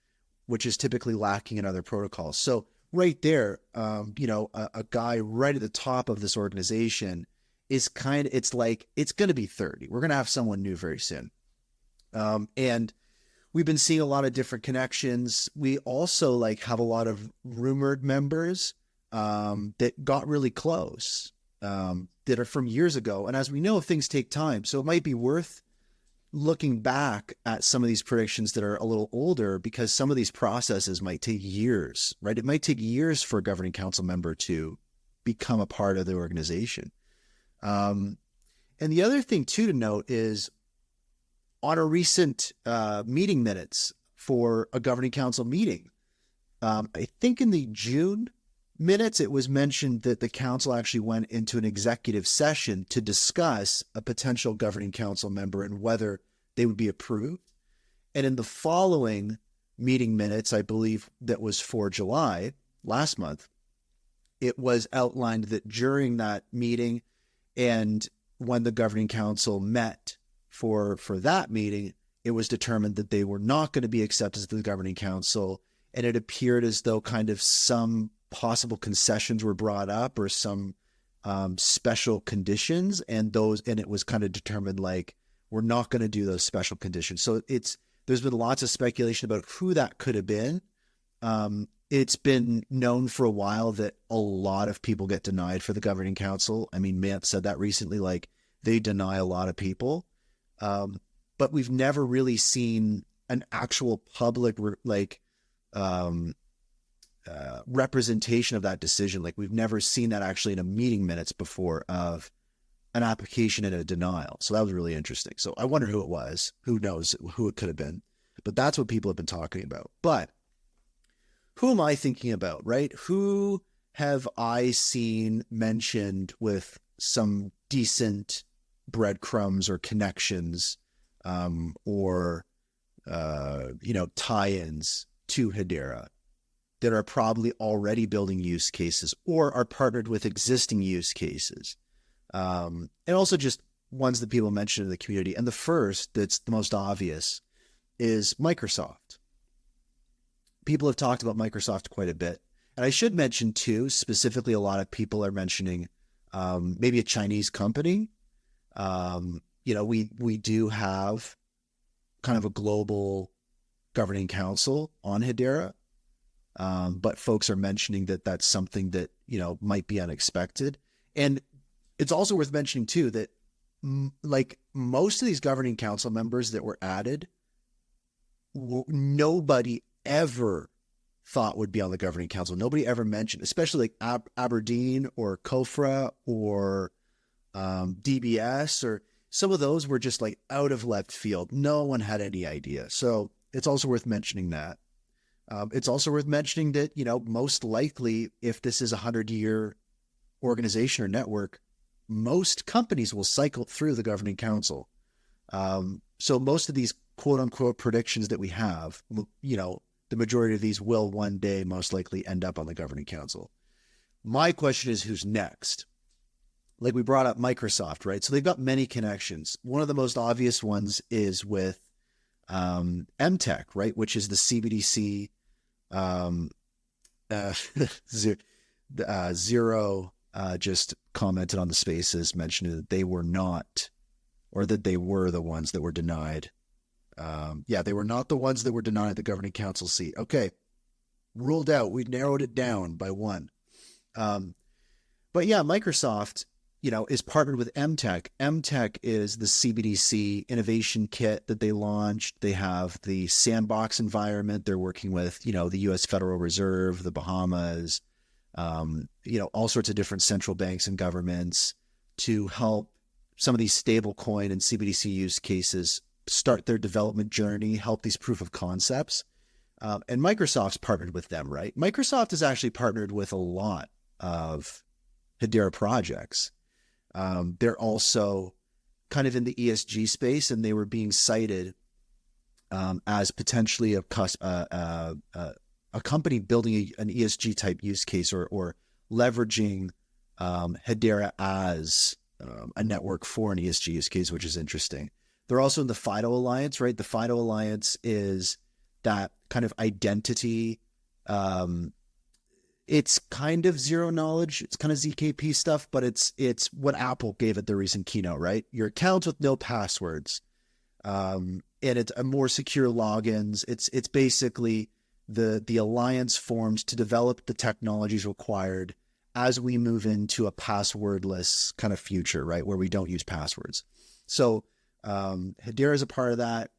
Speaker 1: which is typically lacking in other protocols. So right there, a guy right at the top of this organization is it's like, it's going to be 30. We're going to have someone new very soon. And we've been seeing a lot of different connections. We also have a lot of rumored members that got really close, that are from years ago. And as we know, things take time. So it might be worth looking back at some of these predictions that are a little older, because some of these processes might take years, right? It might take years for a governing council member to become a part of the organization. And the other thing too to note is on a recent meeting minutes for a governing council meeting, I think in the June minutes, it was mentioned that the council actually went into an executive session to discuss a potential governing council member and whether they would be approved. And in the following meeting minutes, I believe that was for July last month, it was outlined that during that meeting and when the governing council met for that meeting, it was determined that they were not going to be accepted as the governing council. And it appeared as though kind of some possible concessions were brought up or some special conditions, and it was kind of determined like we're not going to do those special conditions. So there's been lots of speculation about who that could have been. It's been known for a while that a lot of people get denied for the governing council. I mean, Mance said that recently, like they deny a lot of people. But we've never really seen an actual public representation of that decision. Like we've never seen that actually in a meeting minutes before of an application and a denial. So that was really interesting. So I wonder who it was. Who knows who it could have been? But that's what people have been talking about. But who am I thinking about, right? Who have I seen mentioned with some decent breadcrumbs or connections or tie-ins to Hedera that are probably already building use cases or are partnered with existing use cases? And also just ones that people mention in the community. And the first that's the most obvious is Microsoft. People have talked about Microsoft quite a bit. And I should mention too, specifically, a lot of people are mentioning maybe a Chinese company. We do have kind of a global governing council on Hedera. But folks are mentioning that that's something that, might be unexpected. And it's also worth mentioning too, that like most of these governing council members that were added, nobody ever thought would be on the governing council. Nobody ever mentioned, especially like Aberdeen or Kofra or DBS, or some of those were just like out of left field. No one had any idea. So it's also worth mentioning that. It's also worth mentioning that, most likely if this is a 100-year organization or network, most companies will cycle through the governing council. So most of these quote unquote predictions that we have, the majority of these will one day most likely end up on the governing council. My question is, who's next? Like we brought up Microsoft, right? So they've got many connections. One of the most obvious ones is with MTech, right? Which is the CBDC. Zero just commented on the spaces, mentioning that they were not, or that they were the ones that were denied. They were not the ones that were denied the governing council seat. Okay. Ruled out. We narrowed it down by one. But yeah, Microsoft, is partnered with MTech. MTech is the CBDC innovation kit that they launched. They have the sandbox environment. They're working with, the U.S. Federal Reserve, the Bahamas, all sorts of different central banks and governments to help some of these stable coin and CBDC use cases start their development journey, help these proof of concepts. And Microsoft's partnered with them, right? Microsoft has actually partnered with a lot of Hedera projects. They're also kind of in the ESG space, and they were being cited as potentially a company building an ESG type use case or leveraging Hedera as a network for an ESG use case, which is interesting. They're also in the FIDO Alliance, right? The FIDO Alliance is that kind of identity. It's kind of zero knowledge. It's kind of ZKP stuff, but it's what Apple gave at the recent keynote, right? Your accounts with no passwords. And it's a more secure logins. It's basically the alliance formed to develop the technologies required as we move into a passwordless kind of future, right? Where we don't use passwords. So Hedera is a part of that.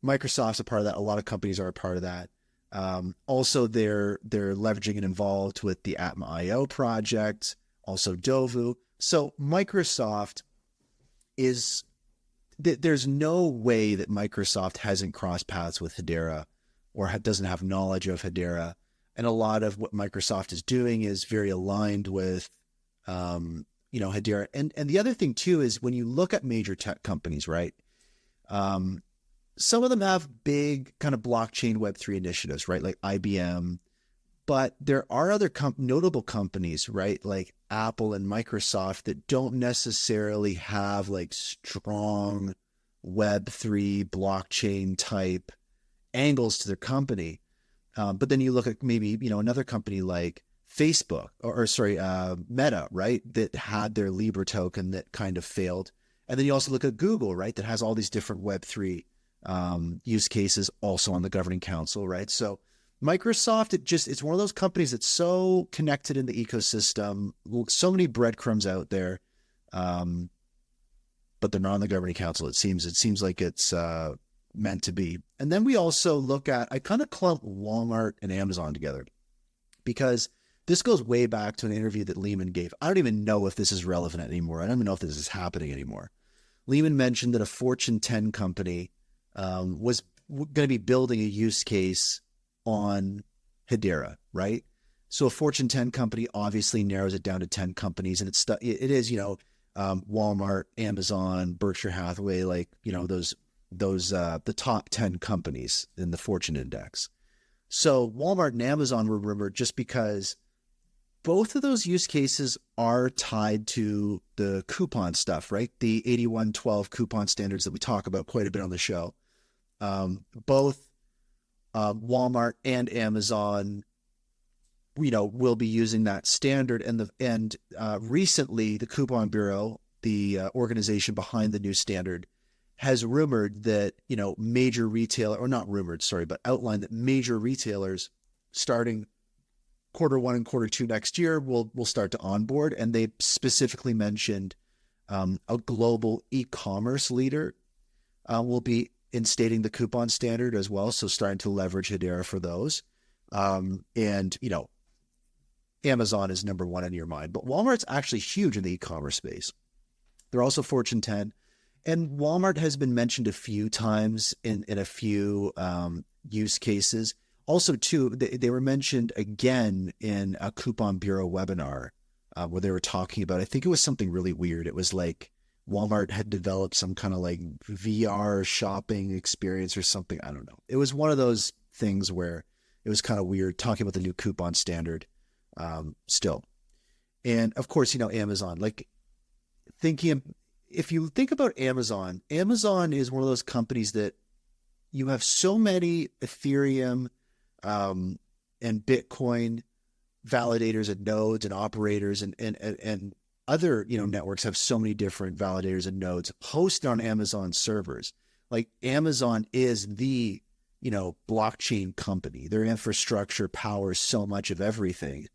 Speaker 1: Microsoft's a part of that. A lot of companies are a part of that. Also, they're leveraging and involved with the Atma.io project, also Dovu. So Microsoft is, there's no way that Microsoft hasn't crossed paths with Hedera or doesn't have knowledge of Hedera. And a lot of what Microsoft is doing is very aligned with, Hedera. And the other thing too is when you look at major tech companies, right? Some of them have big kind of blockchain Web3 initiatives, right? Like IBM, but there are other notable companies, right? Like Apple and Microsoft that don't necessarily have like strong Web3 blockchain type angles to their company. But then you look at maybe, another company like Facebook or Meta, right? That had their Libra token that kind of failed. And then you also look at Google, right? That has all these different Web3 use cases also on the governing council, right? So Microsoft, it's one of those companies that's so connected in the ecosystem, so many breadcrumbs out there, but they're not on the governing council. It seems like it's meant to be. And then we also look at, I kind of clump Walmart and Amazon together because this goes way back to an interview that Lehman gave. I don't even know if this is relevant anymore. I don't even know if this is happening anymore. Lehman mentioned that a Fortune 10 company was going to be building a use case on Hedera, right? So a Fortune 10 company obviously narrows it down to 10 companies, and it is, Walmart, Amazon, Berkshire Hathaway, like, those the top 10 companies in the Fortune Index. So Walmart and Amazon were rumored just because both of those use cases are tied to the coupon stuff, right? The 8112 coupon standards that we talk about quite a bit on the show. Both Walmart and Amazon, will be using that standard. And recently, the Coupon Bureau, the organization behind the new standard, has rumored that, major retailer, or not rumored, sorry, but outlined that major retailers starting Q1 and Q2 next year will start to onboard. And they specifically mentioned a global e-commerce leader will be instating the coupon standard as well. So starting to leverage Hedera for those. Amazon is number one in your mind, but Walmart's actually huge in the e-commerce space. They're also Fortune 10. And Walmart has been mentioned a few times in a few use cases. Also, too, they were mentioned again in a Coupon Bureau webinar where they were talking about, I think it was something really weird. It was like Walmart had developed some kind of like VR shopping experience or something. I don't know. It was one of those things where it was kind of weird talking about the new coupon standard still. And of course, Amazon, like if you think about Amazon is one of those companies that you have so many Ethereum and Bitcoin validators and nodes and operators and other, networks have so many different validators and nodes hosted on Amazon servers. Like Amazon is the, blockchain company. Their infrastructure powers so much of everything.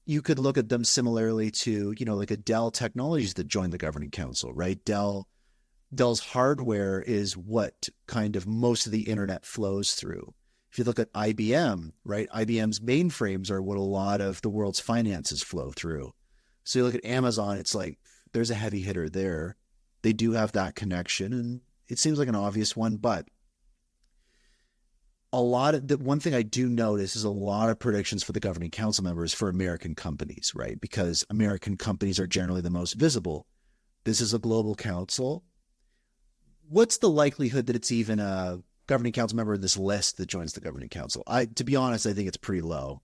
Speaker 1: You could look at them similarly to, like a Dell Technologies that joined the governing council, right? Dell's hardware is what kind of most of the internet flows through. If you look at IBM, right? IBM's mainframes are what a lot of the world's finances flow through. So you look at Amazon, it's like there's a heavy hitter there. They do have that connection, and it seems like an obvious one, but one thing I do notice is a lot of predictions for the governing council members for American companies, right? Because American companies are generally the most visible. This is a global council. What's the likelihood that it's even a governing council member in this list that joins the governing council? To be honest, I think it's pretty low.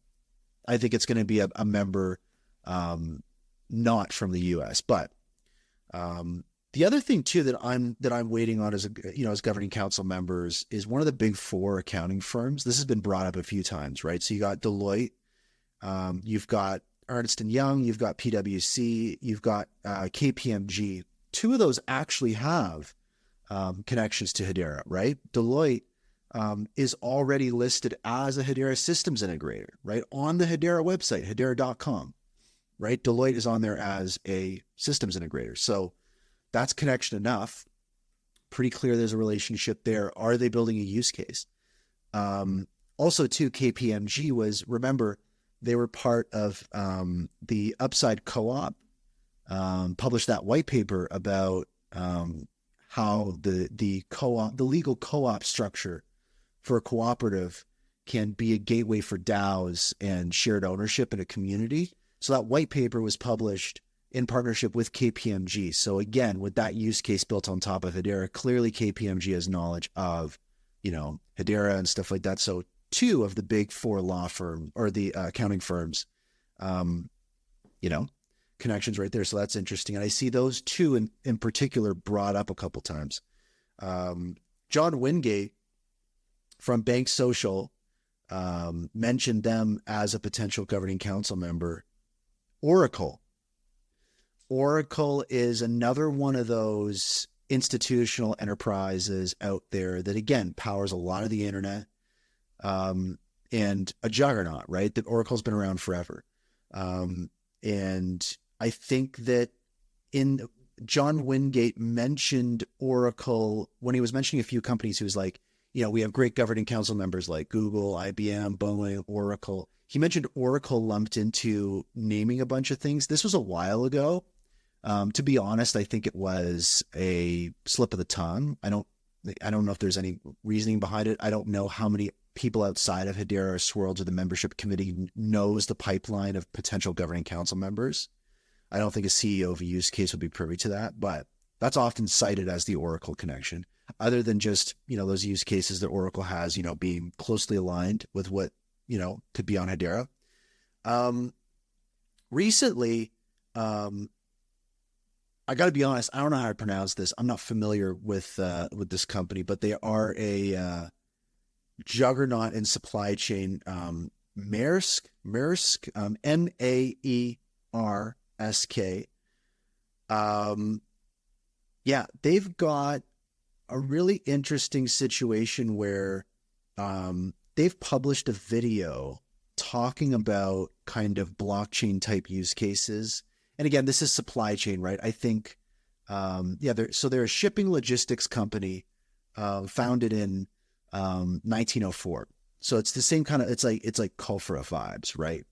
Speaker 1: I think it's going to be a member not from the U.S. But the other thing too that I'm waiting on as governing council members is one of the big four accounting firms. This has been brought up a few times, right? So you got Deloitte, you've got Ernst & Young, you've got PwC, you've got KPMG. Two of those actually have connections to Hedera, right? Deloitte is already listed as a Hedera systems integrator, right? On the Hedera website, hedera.com, right? Deloitte is on there as a systems integrator. So that's connection enough. Pretty clear there's a relationship there. Are they building a use case? Also, too, KPMG remember, they were part of the Upside Co-op, published that white paper about how the legal co-op structure for a cooperative can be a gateway for DAOs and shared ownership in a community. So that white paper was published in partnership with KPMG. So again, with that use case built on top of Hedera, clearly KPMG has knowledge of, Hedera and stuff like that. So two of the big four law firm or the accounting firms, connections right there. So that's interesting. And I see those two in particular brought up a couple times. John Wingate from Bank Social mentioned them as a potential governing council member. Oracle is another one of those institutional enterprises out there that, again, powers a lot of the internet, and a juggernaut, right? That Oracle's been around forever. And I think that John Wingate mentioned Oracle when he was mentioning a few companies. He was like, we have great governing council members like Google, IBM, Boeing, Oracle. He mentioned Oracle lumped into naming a bunch of things. This was a while ago. To be honest, I think it was a slip of the tongue. I don't know if there's any reasoning behind it. I don't know how many people outside of Hedera or Swirlds or the membership committee knows the pipeline of potential governing council members. I don't think a CEO of a use case would be privy to that, but that's often cited as the Oracle connection, other than just, those use cases that Oracle has, being closely aligned with what, could be on Hedera. Recently, I got to be honest, I don't know how to pronounce this. I'm not familiar with this company, but they are a juggernaut in supply chain. Maersk, Maersk. They've got a really interesting situation where they've published a video talking about kind of blockchain type use cases. And again, this is supply chain, right? I think, they're a shipping logistics company founded in 1904. So it's the same kind of, it's like Kofra vibes, right?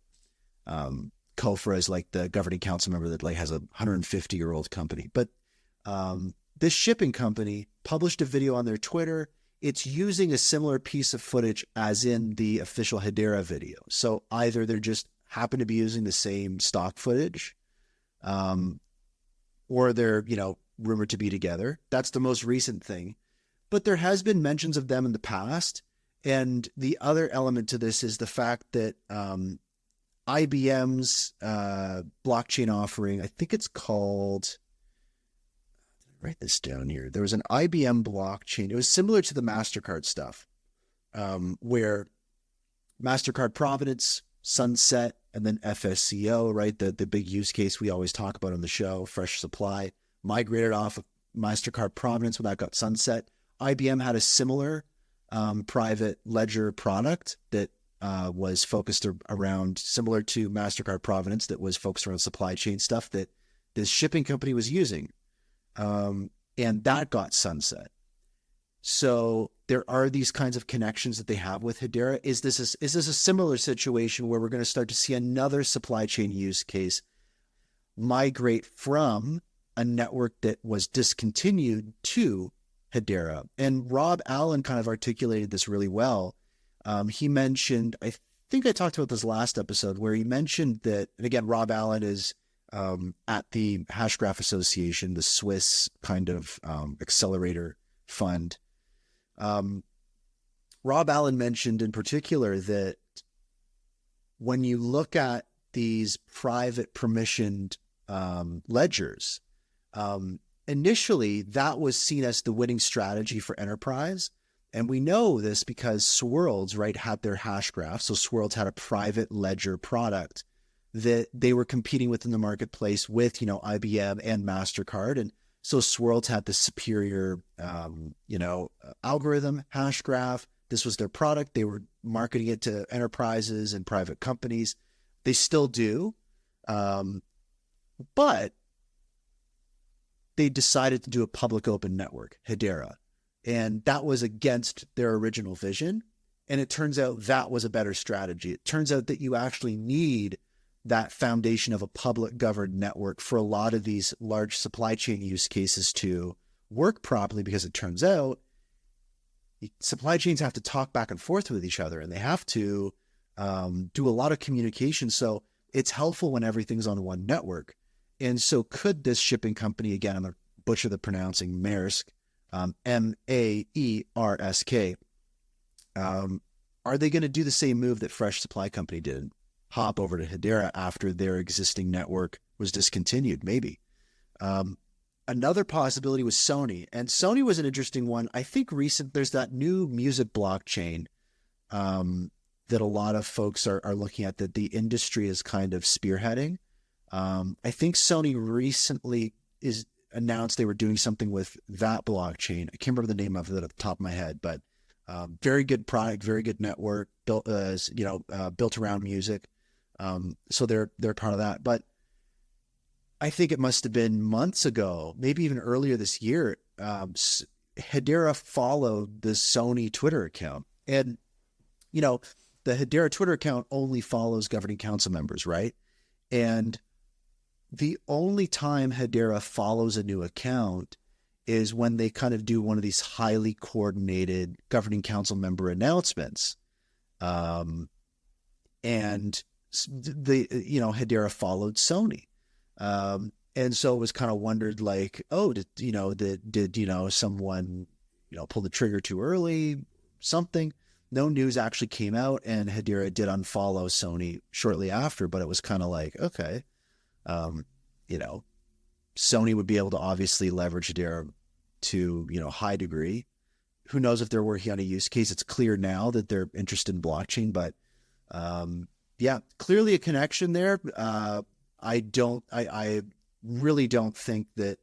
Speaker 1: Kofra is like the governing council member that has a 150-year-old company. But this shipping company published a video on their Twitter. It's using a similar piece of footage as in the official Hedera video. So either they're just happen to be using the same stock footage, or they're, rumored to be together. That's the most recent thing. But there has been mentions of them in the past. And the other element to this is the fact that IBM's blockchain offering, I think it's called, write this down here. There was an IBM blockchain. It was similar to the MasterCard stuff, where MasterCard Provenance, Sunset, and then FSCO, right? The big use case we always talk about on the show, fresh supply, migrated off of MasterCard Provenance when that got sunset. IBM had a similar private ledger product that was focused around, similar to MasterCard Provenance, that was focused around supply chain stuff that this shipping company was using. And that got sunset. So there are these kinds of connections that they have with Hedera. Is this a similar situation where we're going to start to see another supply chain use case migrate from a network that was discontinued to Hedera? And Rob Allen kind of articulated this really well. He mentioned, I think I talked about this last episode, where he mentioned that, and again, Rob Allen is at the Hashgraph Association, the Swiss kind of accelerator fund. Rob Allen mentioned in particular that when you look at these private permissioned ledgers, initially that was seen as the winning strategy for enterprise. And we know this because Swirlds, right, had their Hashgraph. So Swirlds had a private ledger product that they were competing with in the marketplace with, IBM and MasterCard. And so Swirlds had the superior, algorithm, Hashgraph. This was their product. They were marketing it to enterprises and private companies. They still do. But they decided to do a public open network, Hedera. And that was against their original vision. And it turns out that was a better strategy. It turns out that you actually need that foundation of a public governed network for a lot of these large supply chain use cases to work properly, because it turns out supply chains have to talk back and forth with each other, and they have to do a lot of communication. So it's helpful when everything's on one network. And so could this shipping company, again, I'm going to butcher the pronouncing, Maersk, Maersk, are they going to do the same move that Fresh Supply Company did? Hop over to Hedera after their existing network was discontinued? Maybe. Another possibility was Sony. And Sony was an interesting one. I think there's that new music blockchain that a lot of folks are looking at, that the industry is kind of spearheading. I think Sony recently announced they were doing something with that blockchain. I can't remember the name of it at the top of my head, but very good product, very good network, built around music. So they're part of that. But I think it must have been months ago, maybe even earlier this year, Hedera followed the Sony Twitter account. And, the Hedera Twitter account only follows governing council members, right? And the only time Hedera follows a new account is when they kind of do one of these highly coordinated governing council member announcements. And Hedera followed Sony. And so it was kind of wondered, like, oh, did someone, pull the trigger too early, something? No news actually came out, and Hedera did unfollow Sony shortly after, but it was kind of like, okay, Sony would be able to obviously leverage Hedera to, high degree. Who knows if they're working on a use case? It's clear now that they're interested in blockchain, but clearly a connection there. I really don't think that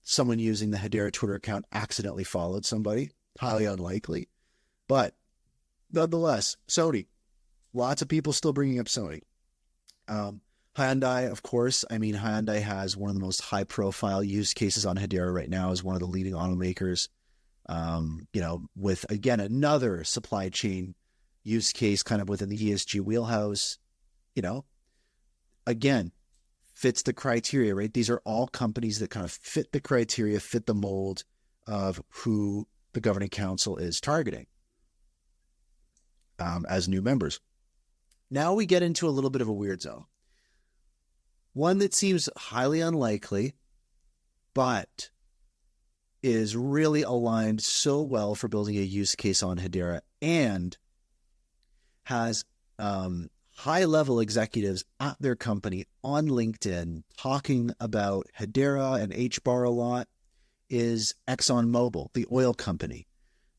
Speaker 1: someone using the Hedera Twitter account accidentally followed somebody. Highly unlikely. But nonetheless, Sony. Lots of people still bringing up Sony. Hyundai, of course. I mean, Hyundai has one of the most high-profile use cases on Hedera right now as one of the leading automakers. With, again, another supply chain use case kind of within the ESG wheelhouse. Again, fits the criteria, right? These are all companies that kind of fit the criteria, fit the mold of who the governing council is targeting as new members. Now we get into a little bit of a weird zone. One that seems highly unlikely, but is really aligned so well for building a use case on Hedera, and has high-level executives at their company on LinkedIn talking about Hedera and HBAR a lot, is ExxonMobil, the oil company.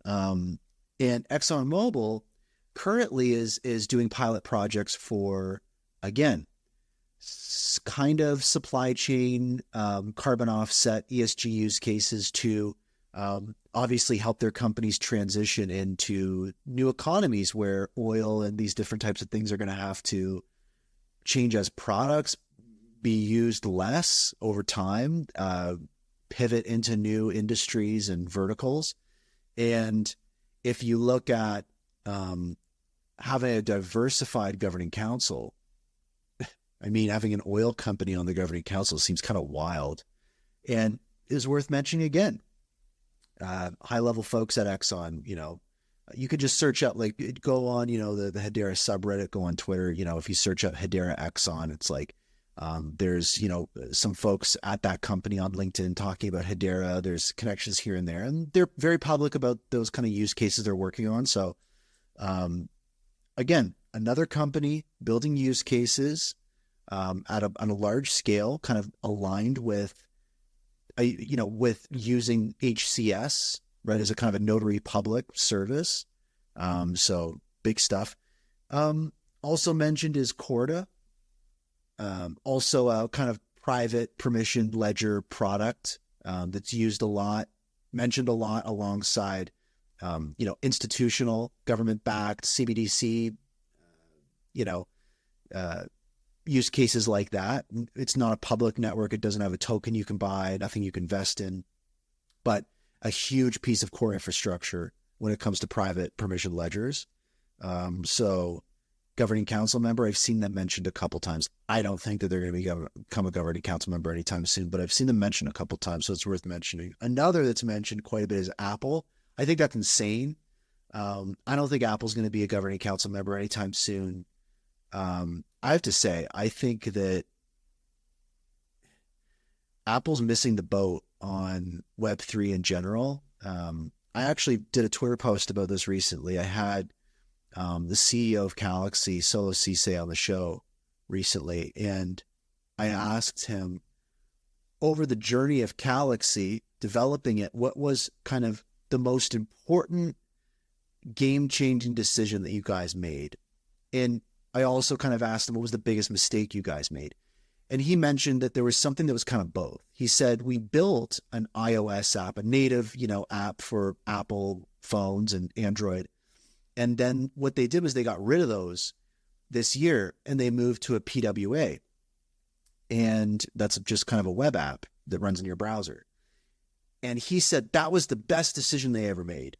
Speaker 1: And ExxonMobil currently is doing pilot projects for, again, kind of supply chain, carbon offset, ESG use cases to obviously help their companies transition into new economies where oil and these different types of things are going to have to change as products, be used less over time, pivot into new industries and verticals. And if you look at having a diversified governing council, I mean, having an oil company on the governing council seems kind of wild, and is worth mentioning again. High-level folks at Exxon, you could just search up, like, go on, the Hedera subreddit, go on Twitter. If you search up Hedera Exxon, it's like there's, some folks at that company on LinkedIn talking about Hedera. There's connections here and there, and they're very public about those kind of use cases they're working on. So, again, another company building use cases on a large scale, kind of aligned with, with using HCS, right, as a kind of a notary public service. So big stuff. Also mentioned is Corda, also a kind of private permissioned ledger product that's used a lot, mentioned a lot alongside, institutional government-backed CBDC, use cases like that. It's not a public network. It doesn't have a token you can buy, nothing you can invest in, but a huge piece of core infrastructure when it comes to private permission ledgers. So governing council member, I've seen them mentioned a couple times. I don't think that they're going to become a governing council member anytime soon, but I've seen them mentioned a couple times, so it's worth mentioning. Another that's mentioned quite a bit is Apple. I think that's insane. I don't think Apple's going to be a governing council member anytime soon. I have to say, I think that Apple's missing the boat on Web3 in general. I actually did a Twitter post about this recently. I had the CEO of Galaxy, Solo Cisse, on the show recently, and I asked him, over the journey of Galaxy, developing it, what was kind of the most important game-changing decision that you guys made? And I also kind of asked him, what was the biggest mistake you guys made? And he mentioned that there was something that was kind of both. He said, we built an iOS app, a native, app for Apple phones and Android. And then what they did was they got rid of those this year and they moved to a PWA. And that's just kind of a web app that runs in your browser. And he said that was the best decision they ever made.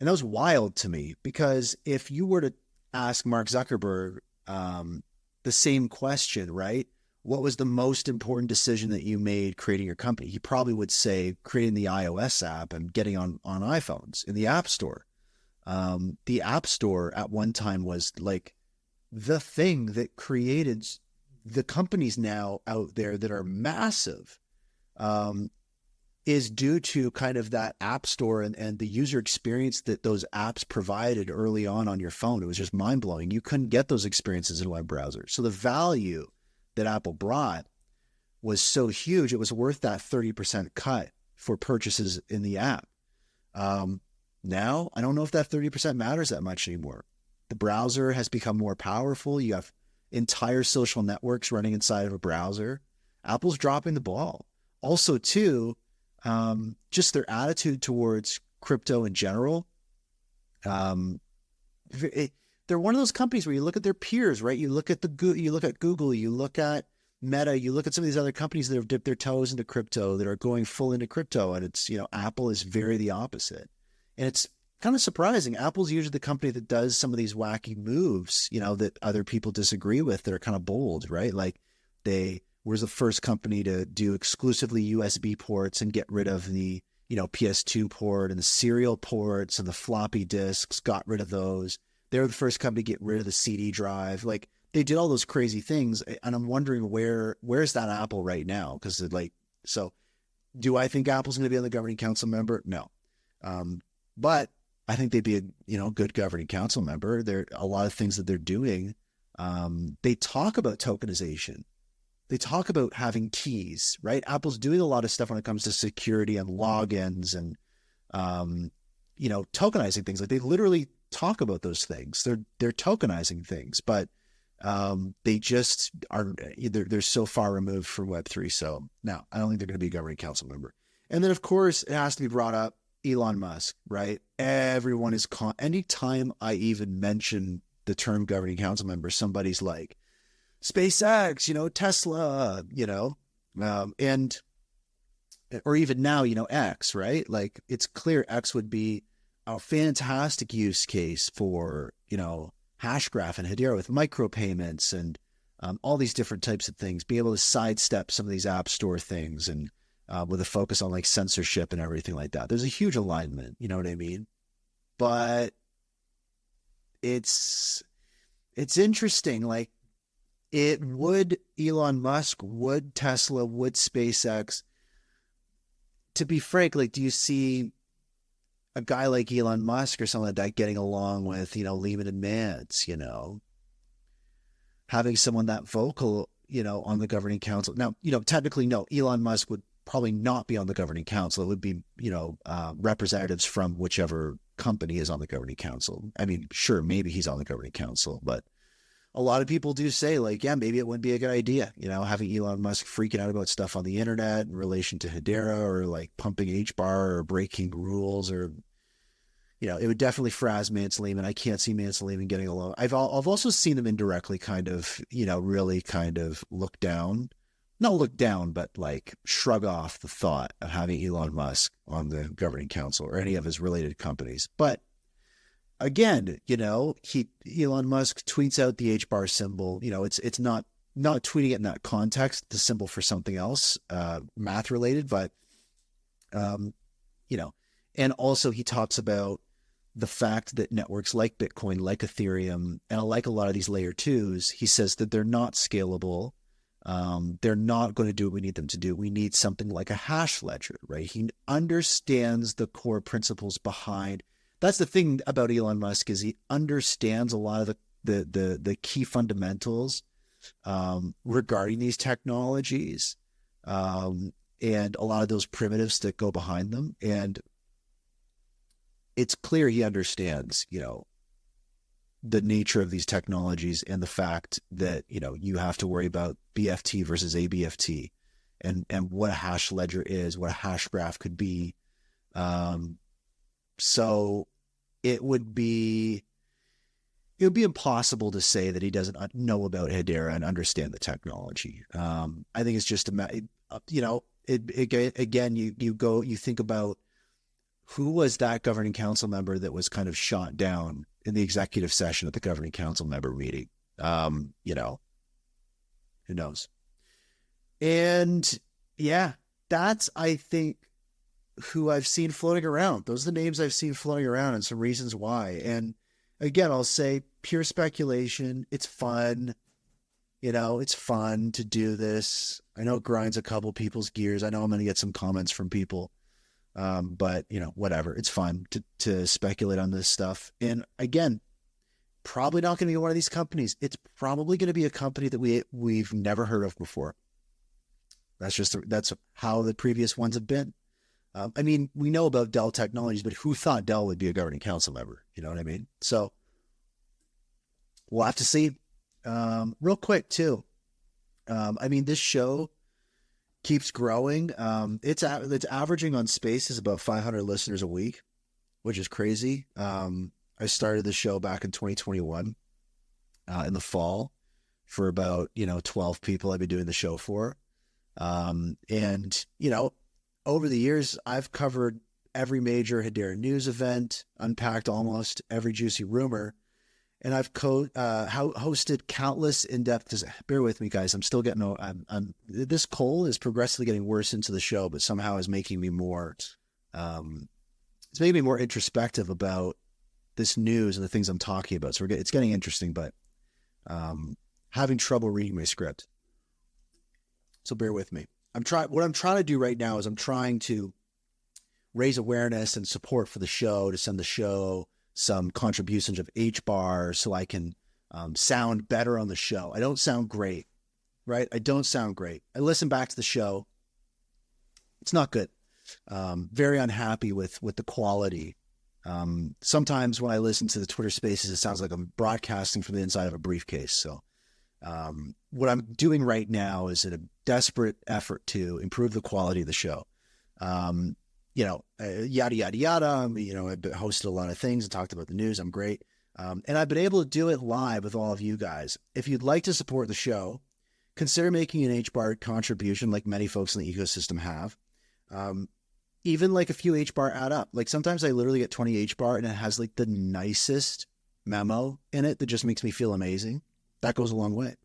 Speaker 1: And that was wild to me, because if you were to ask Mark Zuckerberg the same question, right? What was the most important decision that you made creating your company? He probably would say creating the iOS app and getting on iPhones in the App Store. The App Store at one time was like the thing that created the companies now out there that are massive, is due to kind of that App Store and the user experience that those apps provided early on your phone. It was just mind blowing. You couldn't get those experiences in a web browser. So the value that Apple brought was so huge, it was worth that 30% cut for purchases in the app. Now, I don't know if that 30% matters that much anymore. The browser has become more powerful. You have entire social networks running inside of a browser. Apple's dropping the ball. Also, too, just their attitude towards crypto in general. They're one of those companies where you look at their peers, right? You look at Google, you look at Meta, you look at some of these other companies that have dipped their toes into crypto, that are going full into crypto, and it's, Apple is very the opposite. And it's kind of surprising. Apple's usually the company that does some of these wacky moves, that other people disagree with, that are kind of bold, right? Like they was the first company to do exclusively USB ports and get rid of the, PS2 port and the serial ports and the floppy disks, got rid of those. They were the first company to get rid of the CD drive. Like they did all those crazy things. And I'm wondering where's that Apple right now? Because so do I think Apple's going to be on the governing council member? No. But I think they'd be a good governing council member. There are a lot of things that they're doing. They talk about tokenization. They talk about having keys, right? Apple's doing a lot of stuff when it comes to security and logins and, tokenizing things. Like they literally talk about those things. They're tokenizing things, but they just are they're so far removed from Web3. So no, I don't think they're going to be a governing council member. And then of course it has to be brought up, Elon Musk, right? Everyone is anytime I even mention the term governing council member, somebody's like SpaceX, Tesla, and or even now, X, right? Like it's clear X would be a fantastic use case for, Hashgraph and Hedera with micropayments and all these different types of things, be able to sidestep some of these app store things and with a focus on like censorship and everything like that. There's a huge alignment, you know what I mean? But it's interesting. Like Elon Musk, would Tesla, would SpaceX, to be frank, like, do you see a guy like Elon Musk or someone like that getting along with, Lehman and Mance, having someone that vocal, on the governing council? Now, technically, no, Elon Musk would probably not be on the governing council. It would be, representatives from whichever company is on the governing council. I mean, sure, maybe he's on the governing council, but a lot of people do say like, yeah, maybe it wouldn't be a good idea, having Elon Musk freaking out about stuff on the internet in relation to Hedera or like pumping HBAR or breaking rules, or, it would definitely frazz Mance Lehman. I can't see Mance Lehman getting along. I've also seen him indirectly kind of, really kind of not look down, but like shrug off the thought of having Elon Musk on the governing council or any of his related companies. But again, Elon Musk tweets out the HBAR symbol. It's not tweeting it in that context, the symbol for something else, math related, but, and also he talks about the fact that networks like Bitcoin, like Ethereum, and like a lot of these layer twos, he says that they're not scalable. They're not going to do what we need them to do. We need something like a hash ledger, right? He understands the core principles behind. That's the thing about Elon Musk, is he understands a lot of the key fundamentals regarding these technologies, and a lot of those primitives that go behind them. And it's clear he understands, the nature of these technologies and the fact that, you have to worry about BFT versus ABFT and what a hash ledger is, what a hash graph could be. So it would be impossible to say that he doesn't know about Hedera and understand the technology. I think it's just again, you think about who was that governing council member that was kind of shot down in the executive session at the governing council member meeting. Who knows? And yeah, that's, I think, who I've seen floating around. Those are the names I've seen floating around and some reasons why. And again, I'll say pure speculation. It's fun. It's fun to do this. I know it grinds a couple people's gears. I know I'm going to get some comments from people. But whatever, it's fun to speculate on this stuff. And again, probably not going to be one of these companies. It's probably going to be a company that we've never heard of before. That's how the previous ones have been. We know about Dell Technologies, but who thought Dell would be a governing council member? You know what I mean? So we'll have to see. Real quick too. This show keeps growing. It's averaging on Spaces about 500 listeners a week, which is crazy. I started the show back in 2021 in the fall for about 12 people I've been doing the show for. And over the years I've covered every major Hedera news event, unpacked almost every juicy rumor, and I've hosted countless in-depth. Bear with me, guys. I'm still getting. This cold is progressively getting worse into the show, but somehow is making me more. It's making me more introspective about this news and the things I'm talking about. So it's getting interesting, but having trouble reading my script. So bear with me. What I'm trying to do right now is I'm trying to raise awareness and support for the show, to send the show some contributions of HBAR so I can sound better on the show. I don't sound great, right? I don't sound great. I listen back to the show. It's not good. Very unhappy with the quality. Sometimes when I listen to the Twitter Spaces, it sounds like I'm broadcasting from the inside of a briefcase. So what I'm doing right now is a desperate effort to improve the quality of the show. Yada, yada, yada. I've hosted a lot of things and talked about the news. I'm great. And I've been able to do it live with all of you guys. If you'd like to support the show, consider making an HBAR contribution like many folks in the ecosystem have. Even like a few HBAR add up. Like sometimes I literally get 20 HBAR and it has like the nicest memo in it that just makes me feel amazing. That goes a long way.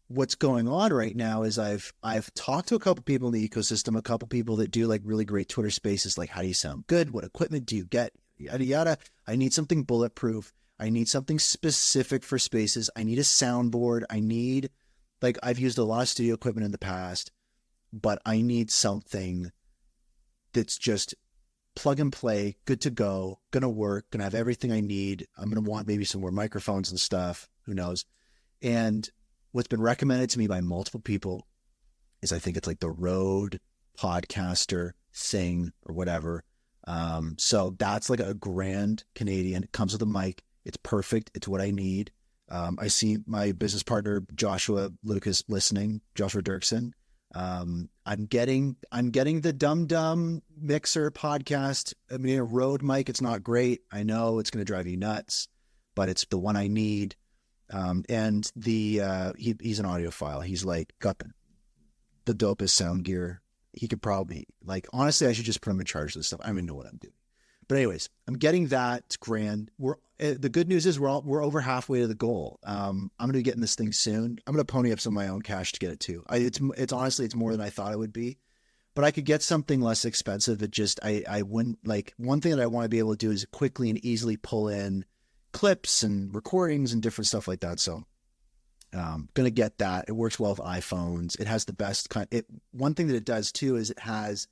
Speaker 1: What's going on right now is I've talked to a couple people in the ecosystem, a couple people that do like really great Twitter Spaces, like how do you sound good? What equipment do you get? Yada, yada. I need something bulletproof. I need something specific for Spaces. I need a soundboard. I've used a lot of studio equipment in the past, but I need something that's just plug and play, good to go, gonna work, gonna have everything I need. I'm gonna want maybe some more microphones and stuff. Who knows? And what's been recommended to me by multiple people is I think it's like the Rode Podcaster thing or whatever. So that's like a grand Canadian. It comes with a mic. It's perfect. It's what I need. I see my business partner, Joshua Lucas, listening, Joshua Dirksen. I'm getting the Dum Dum Mixer podcast. I mean, a Rode mic, it's not great. I know it's going to drive you nuts, but it's the one I need. And he's an audiophile. He's like got the dopest sound gear. He could probably honestly, I should just put him in charge of this stuff. I don't even know what I'm doing. But anyways, I'm getting that. It's grand. The good news is we're over halfway to the goal. I'm going to be getting this thing soon. I'm going to pony up some of my own cash to get it too. It's honestly, it's more than I thought it would be, but I could get something less expensive. It just, I wouldn't like, one thing that I want to be able to do is quickly and easily pull in clips and recordings and different stuff like that. So going to get that. It works well with iPhones. It has the best one thing that it does too is it has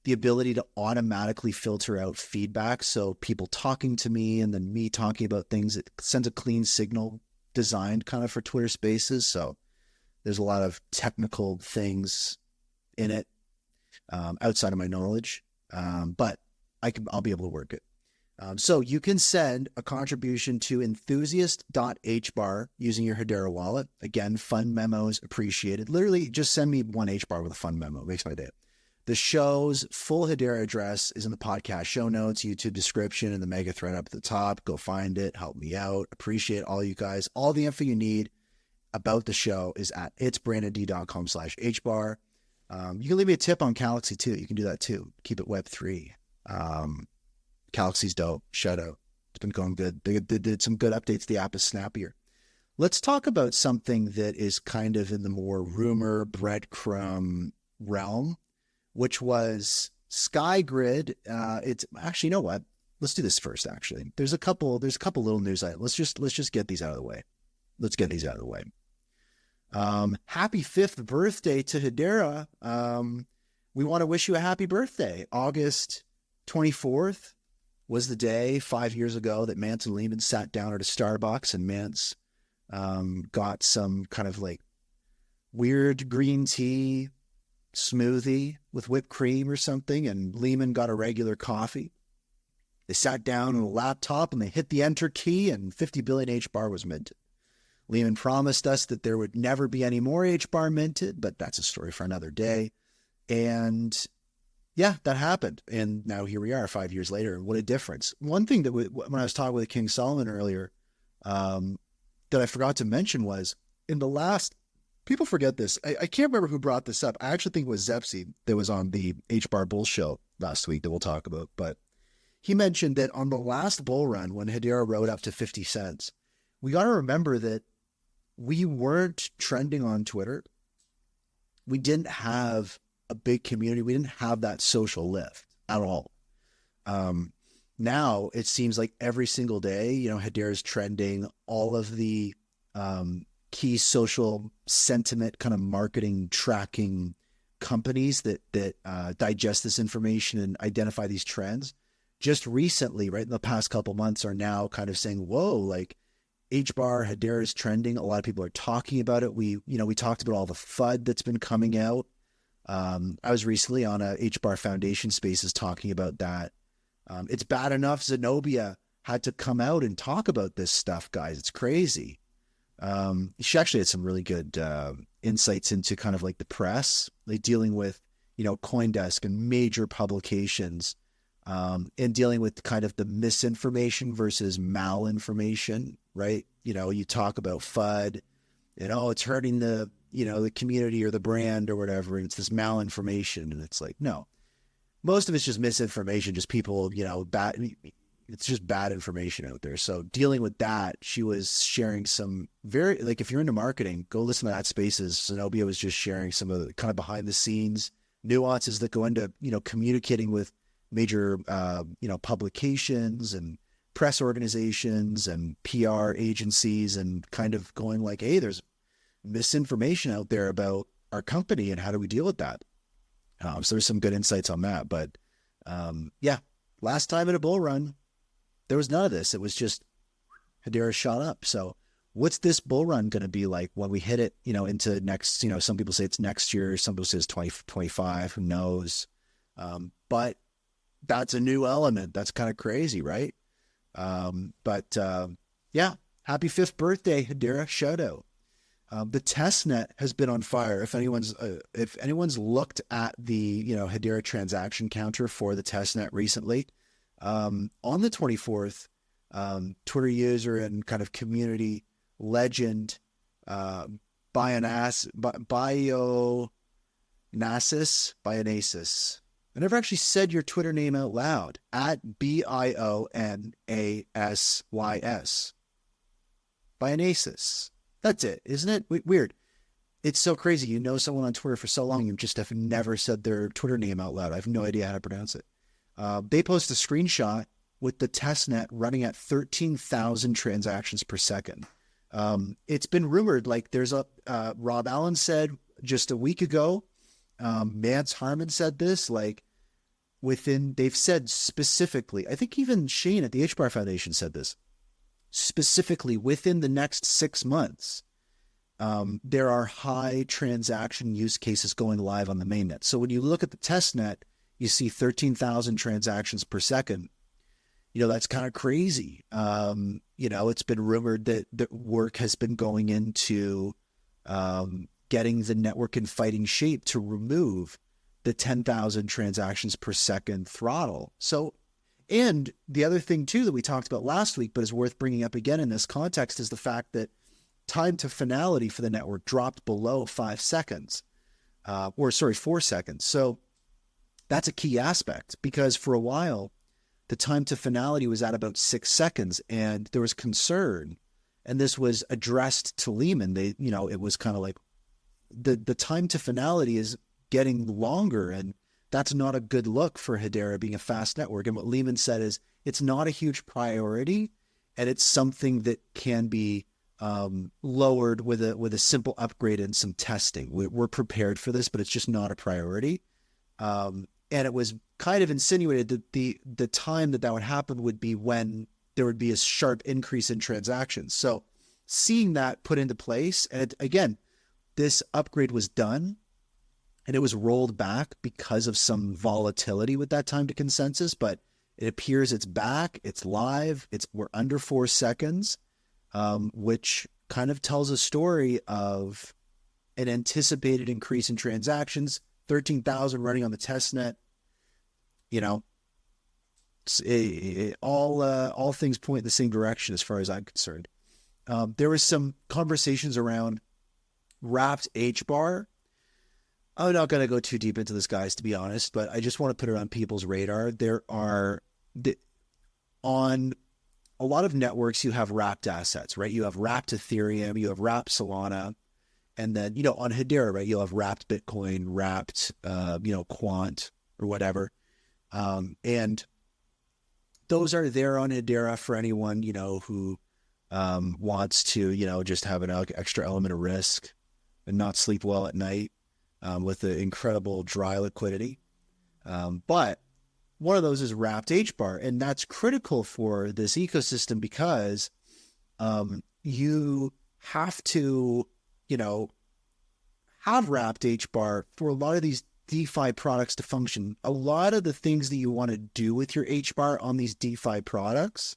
Speaker 1: the ability to automatically filter out feedback. So people talking to me and then me talking about things, it sends a clean signal designed kind of for Twitter Spaces. So there's a lot of technical things in it outside of my knowledge, but I'll be able to work it. So you can send a contribution to enthusiast.hbar using your Hedera wallet. Again, fun memos appreciated. Literally just send me one HBAR with a fun memo. It makes my day. The show's full Hedera address is in the podcast show notes, YouTube description, and the mega thread up at the top. Go find it. Help me out. Appreciate all you guys. All the info you need about the show is at itsbrandond.com/HBAR. You can leave me a tip on Galaxy too. You can do that too. Keep it Web3. Galaxy's dope. Shout out. It's been going good. They did some good updates. The app is snappier. Let's talk about something that is kind of in the more rumor breadcrumb realm, which was SkyGrid. It's actually, you know what? Let's do this first. Actually, there's a couple little news items. Let's just get these out of the way. Let's get these out of the way. Happy 5th birthday to Hedera. We want to wish you a happy birthday. August 24th was the day 5 years ago that Mance and Lehman sat down at a Starbucks, and Mance got some kind of like weird green tea smoothie with whipped cream or something, and Lehman got a regular coffee. They sat down on a laptop and they hit the enter key, and 50 billion HBAR was minted. Lehman promised us that there would never be any more HBAR minted, but that's a story for another day. And yeah, that happened. And now here we are 5 years later. And what a difference. One thing that when I was talking with King Solomon earlier, that I forgot to mention was in the last, people forget this. I can't remember who brought this up. I actually think it was Zepsi that was on the HBAR Bull show last week that we'll talk about. But he mentioned that on the last bull run, when Hedera rode up to 50 cents, we got to remember that we weren't trending on Twitter. We didn't have a big community. We didn't have that social lift at all. Now it seems like every single day, Hedera is trending. All of the key social sentiment kind of marketing tracking companies that digest this information and identify these trends just recently, right in the past couple months, are now kind of saying, whoa, like HBAR, Hedera is trending. A lot of people are talking about it. We talked about all the FUD that's been coming out. I was recently on a HBAR Foundation Spaces talking about that. It's bad enough Zenobia had to come out and talk about this stuff, guys. It's crazy. She actually had some really good insights into kind of like the press, like dealing with, CoinDesk and major publications, and dealing with kind of the misinformation versus malinformation, right? You talk about FUD and, it's hurting the community or the brand or whatever, and it's this malinformation. And it's like, no, most of it's just misinformation, just people, it's just bad information out there. So dealing with that, she was sharing some very, like, if you're into marketing, go listen to that Spaces. Zenobia was just sharing some of the kind of behind the scenes nuances that go into, communicating with major, publications and press organizations and PR agencies, and kind of going like, hey, there's misinformation out there about our company and how do we deal with that? So there's some good insights on that. But yeah, last time at a bull run, there was none of this. It was just Hedera shot up. So what's this bull run going to be like when we hit it, into next, some people say it's next year, some people say it's 2025, who knows? But that's a new element. That's kind of crazy, right? Yeah, happy 5th birthday, Hedera. Shout out. The testnet has been on fire. If anyone's looked at the, Hedera transaction counter for the testnet recently, on the 24th, Twitter user and kind of community legend, Bionasis. I never actually said your Twitter name out loud, at BIONASYS. Bionasis. That's it, isn't it? Weird. it's so crazy. You know someone on Twitter for so long, you just have never said their Twitter name out loud. I have no idea how to pronounce it. They post a screenshot with the testnet running at 13,000 transactions per second. It's been rumored, like there's Rob Allen said just a week ago, Mance Harmon said this, like they've said specifically, I think even Shane at the HBAR Foundation said this, specifically within the next 6 months, there are high transaction use cases going live on the mainnet. So when you look at the testnet, you see 13,000 transactions per second. That's kind of crazy. It's been rumored that work has been going into getting the network in fighting shape to remove the 10,000 transactions per second throttle. So, and the other thing too that we talked about last week, but is worth bringing up again in this context, is the fact that time to finality for the network dropped below 5 seconds, 4 seconds. So that's a key aspect, because for a while, the time to finality was at about 6 seconds, and there was concern, and this was addressed to Lehman. It was kind of like the time to finality is getting longer, and that's not a good look for Hedera being a fast network. And what Lehman said is it's not a huge priority, and it's something that can be lowered with a simple upgrade and some testing. We're prepared for this, but it's just not a priority. And it was kind of insinuated that the time that would happen would be when there would be a sharp increase in transactions. So seeing that put into place, and again, this upgrade was done and it was rolled back because of some volatility with that time to consensus, but it appears it's back, it's live, we're under 4 seconds, which kind of tells a story of an anticipated increase in transactions. 13,000 running on the testnet. All things point in the same direction as far as I'm concerned. There was some conversations around wrapped HBAR. I'm not going to go too deep into this, guys, to be honest, but I just want to put it on people's radar. There are, on a lot of networks, you have wrapped assets, right? You have wrapped Ethereum, you have wrapped Solana, and then, on Hedera, right, you'll have wrapped Bitcoin, wrapped, Quant or whatever. And those are there on Hedera for anyone, who wants to, just have an extra element of risk and not sleep well at night with the incredible dry liquidity. But one of those is wrapped HBAR, and that's critical for this ecosystem because you have to, have wrapped HBAR for a lot of these DeFi products to function. A lot of the things that you want to do with your HBAR on these DeFi products,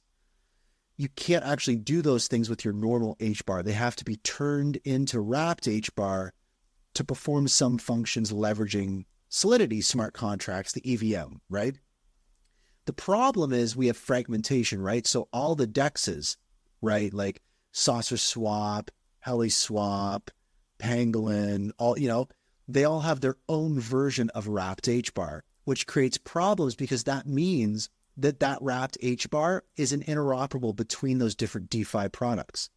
Speaker 1: you can't actually do those things with your normal HBAR. They have to be turned into wrapped HBAR to perform some functions leveraging Solidity smart contracts, the EVM, right? The problem is we have fragmentation, right? So all the DEXs, right, like Saucer Swap, Heli Swap, Pangolin, they all have their own version of wrapped HBAR, which creates problems because that means that wrapped HBAR isn't interoperable between those different DeFi products.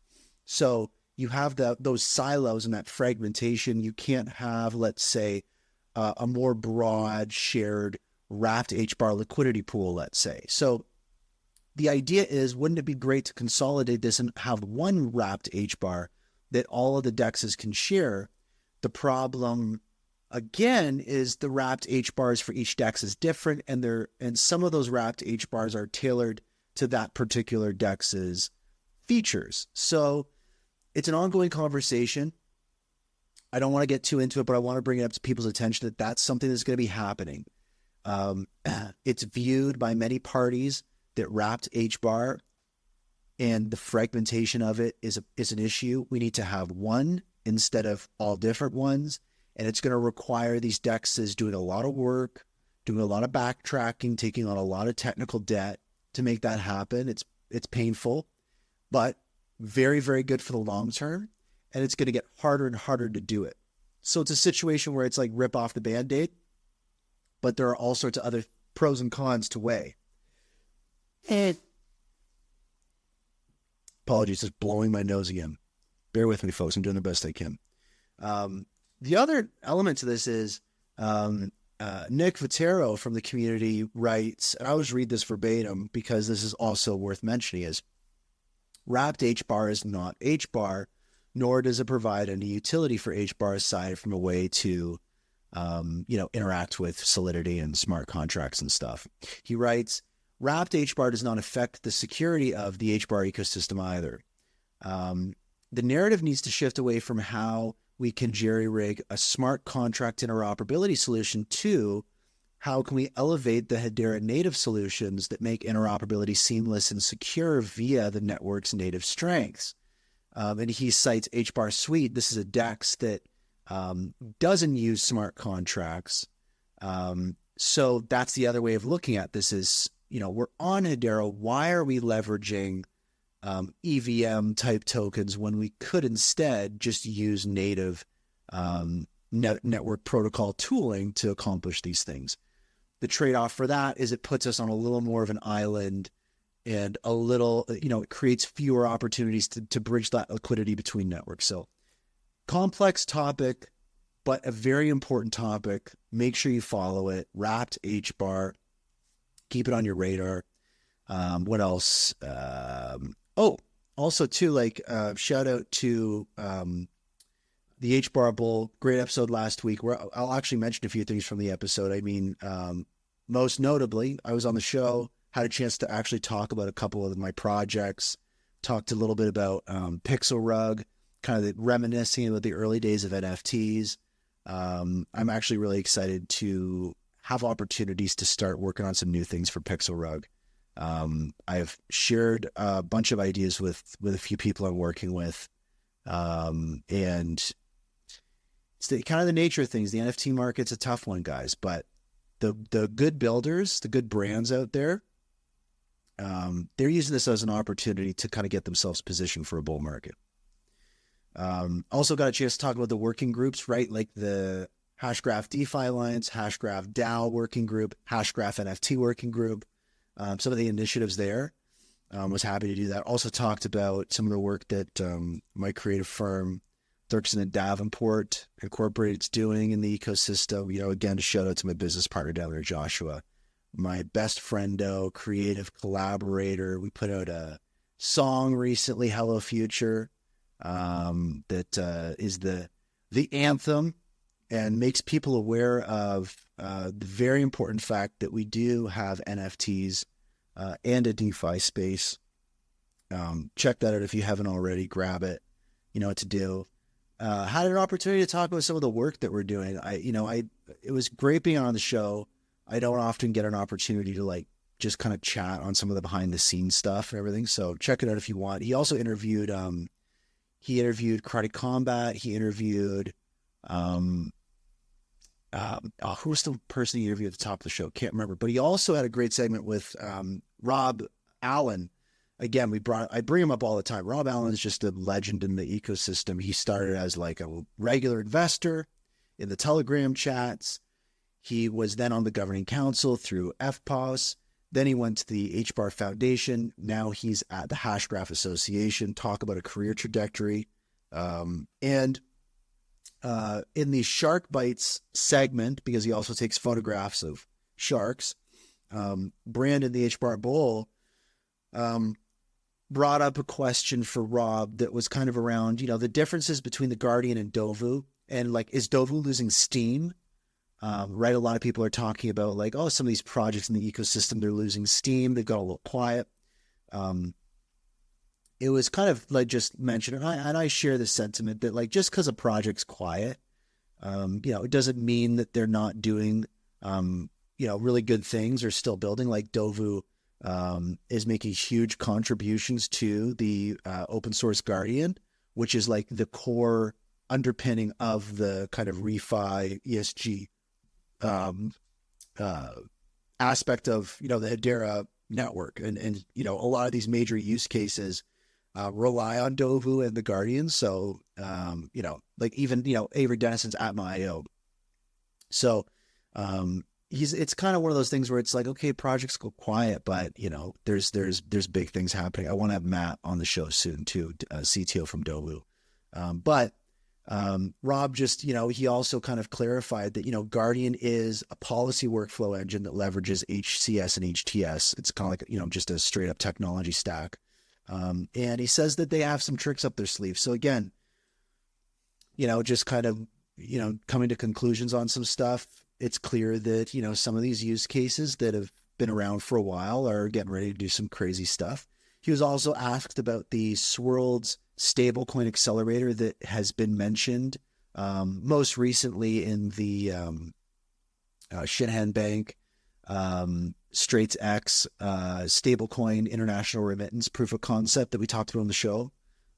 Speaker 1: So you have those silos and that fragmentation. You can't have, let's say, a more broad shared wrapped HBAR liquidity pool, let's say. So the idea is, wouldn't it be great to consolidate this and have one wrapped HBAR that all of the DEXs can share? The problem, again, is the wrapped HBARs for each DEX is different, and some of those wrapped HBARs are tailored to that particular DEX's features. So it's an ongoing conversation. I don't want to get too into it, but I want to bring it up to people's attention that that's something that's going to be happening. It's viewed by many parties that wrapped HBAR and the fragmentation of it is an issue. We need to have one instead of all different ones. And it's going to require these DEXs doing a lot of work, doing a lot of backtracking, taking on a lot of technical debt to make that happen. It's painful, but very, very good for the long term. And it's going to get harder and harder to do it. So it's a situation where it's like rip off the Band-Aid, but there are all sorts of other pros and cons to weigh. And apologies, just blowing my nose again. Bear with me, folks. I'm doing the best I can. The other element to this is Nick Vitero from the community writes, and I always read this verbatim because this is also worth mentioning, is wrapped HBAR is not HBAR, nor does it provide any utility for HBAR aside from a way to interact with Solidity and smart contracts and stuff. He writes, wrapped HBAR does not affect the security of the HBAR ecosystem either. The narrative needs to shift away from how we can jerry-rig a smart contract interoperability solution to how can we elevate the Hedera native solutions that make interoperability seamless and secure via the network's native strengths. And he cites HBAR Suite. This is a DEX that doesn't use smart contracts. So that's the other way of looking at this is, we're on Hedera. Why are we leveraging EVM type tokens when we could instead just use native network protocol tooling to accomplish these things? The trade-off for that is it puts us on a little more of an island and a little, it creates fewer opportunities to bridge that liquidity between networks. So complex topic, but a very important topic. Make sure you follow it. Wrapped HBAR. Keep it on your radar. What else? Also too, shout out to the HBAR Bull. Great episode last week where I'll actually mention a few things from the episode. I mean, most notably, I was on the show, had a chance to actually talk about a couple of my projects, talked a little bit about Pixel Rug, kind of reminiscing about the early days of NFTs. I'm actually really excited to have opportunities to start working on some new things for Pixel Rug. I've shared a bunch of ideas with a few people I'm working with. And it's kind of the nature of things. The NFT market's a tough one, guys, but the good builders, the good brands out there, they're using this as an opportunity to kind of get themselves positioned for a bull market. Also got a chance to talk about the working groups, right? Like the Hashgraph DeFi Alliance, Hashgraph DAO working group, Hashgraph NFT working group, some of the initiatives there. Was happy to do that. Also talked about some of the work that my creative firm, Dirksen and Davenport Incorporated, is doing in the ecosystem. Again, a shout out to my business partner down there, Joshua, my best friendo, creative collaborator. We put out a song recently, Hello Future, that is the anthem and makes people aware of the very important fact that we do have NFTs and a DeFi space. Check that out if you haven't already. Grab it. You know what to do. Had an opportunity to talk about some of the work that we're doing. It was great being on the show. I don't often get an opportunity to just kind of chat on some of the behind the scenes stuff and everything. So check it out if you want. He also interviewed, Karate Combat. He interviewed, who was the person he interviewed at the top of the show? Can't remember, but he also had a great segment with, Rob Allen. Again, I bring him up all the time. Rob Allen is just a legend in the ecosystem. He started as a regular investor in the Telegram chats. He was then on the governing council through FPOS. Then he went to the HBAR Foundation. Now he's at the Hashgraph Association. Talk about a career trajectory. And in the Shark Bites segment, because he also takes photographs of sharks, Brandon, the HBAR Bull, brought up a question for Rob that was kind of around, the differences between the Guardian and Dovu, and is Dovu losing steam? Right. A lot of people are talking about some of these projects in the ecosystem, they're losing steam. They've got a little quiet. It was kind of just mentioned, and I share the sentiment that just because a project's quiet, it doesn't mean that they're not doing, really good things or still building. Dovu is making huge contributions to the open source Guardian, which is the core underpinning of the kind of refi ESG aspect of, the Hedera network. And a lot of these major use cases rely on Dovu and the Guardian. So, even, Avery Dennison's at my.io. So, it's kind of one of those things where it's okay, projects go quiet, but there's big things happening. I want to have Matt on the show soon too, CTO from Dovu. But Rob just, he also kind of clarified that, Guardian is a policy workflow engine that leverages HCS and HTS. It's kind of like, just a straight up technology stack. And he says that they have some tricks up their sleeve. So again, just kind of, coming to conclusions on some stuff. It's clear that, some of these use cases that have been around for a while are getting ready to do some crazy stuff. He was also asked about the Swirlds stablecoin accelerator that has been mentioned most recently in the Shinhan Bank Straits X stablecoin international remittance proof of concept that we talked about on the show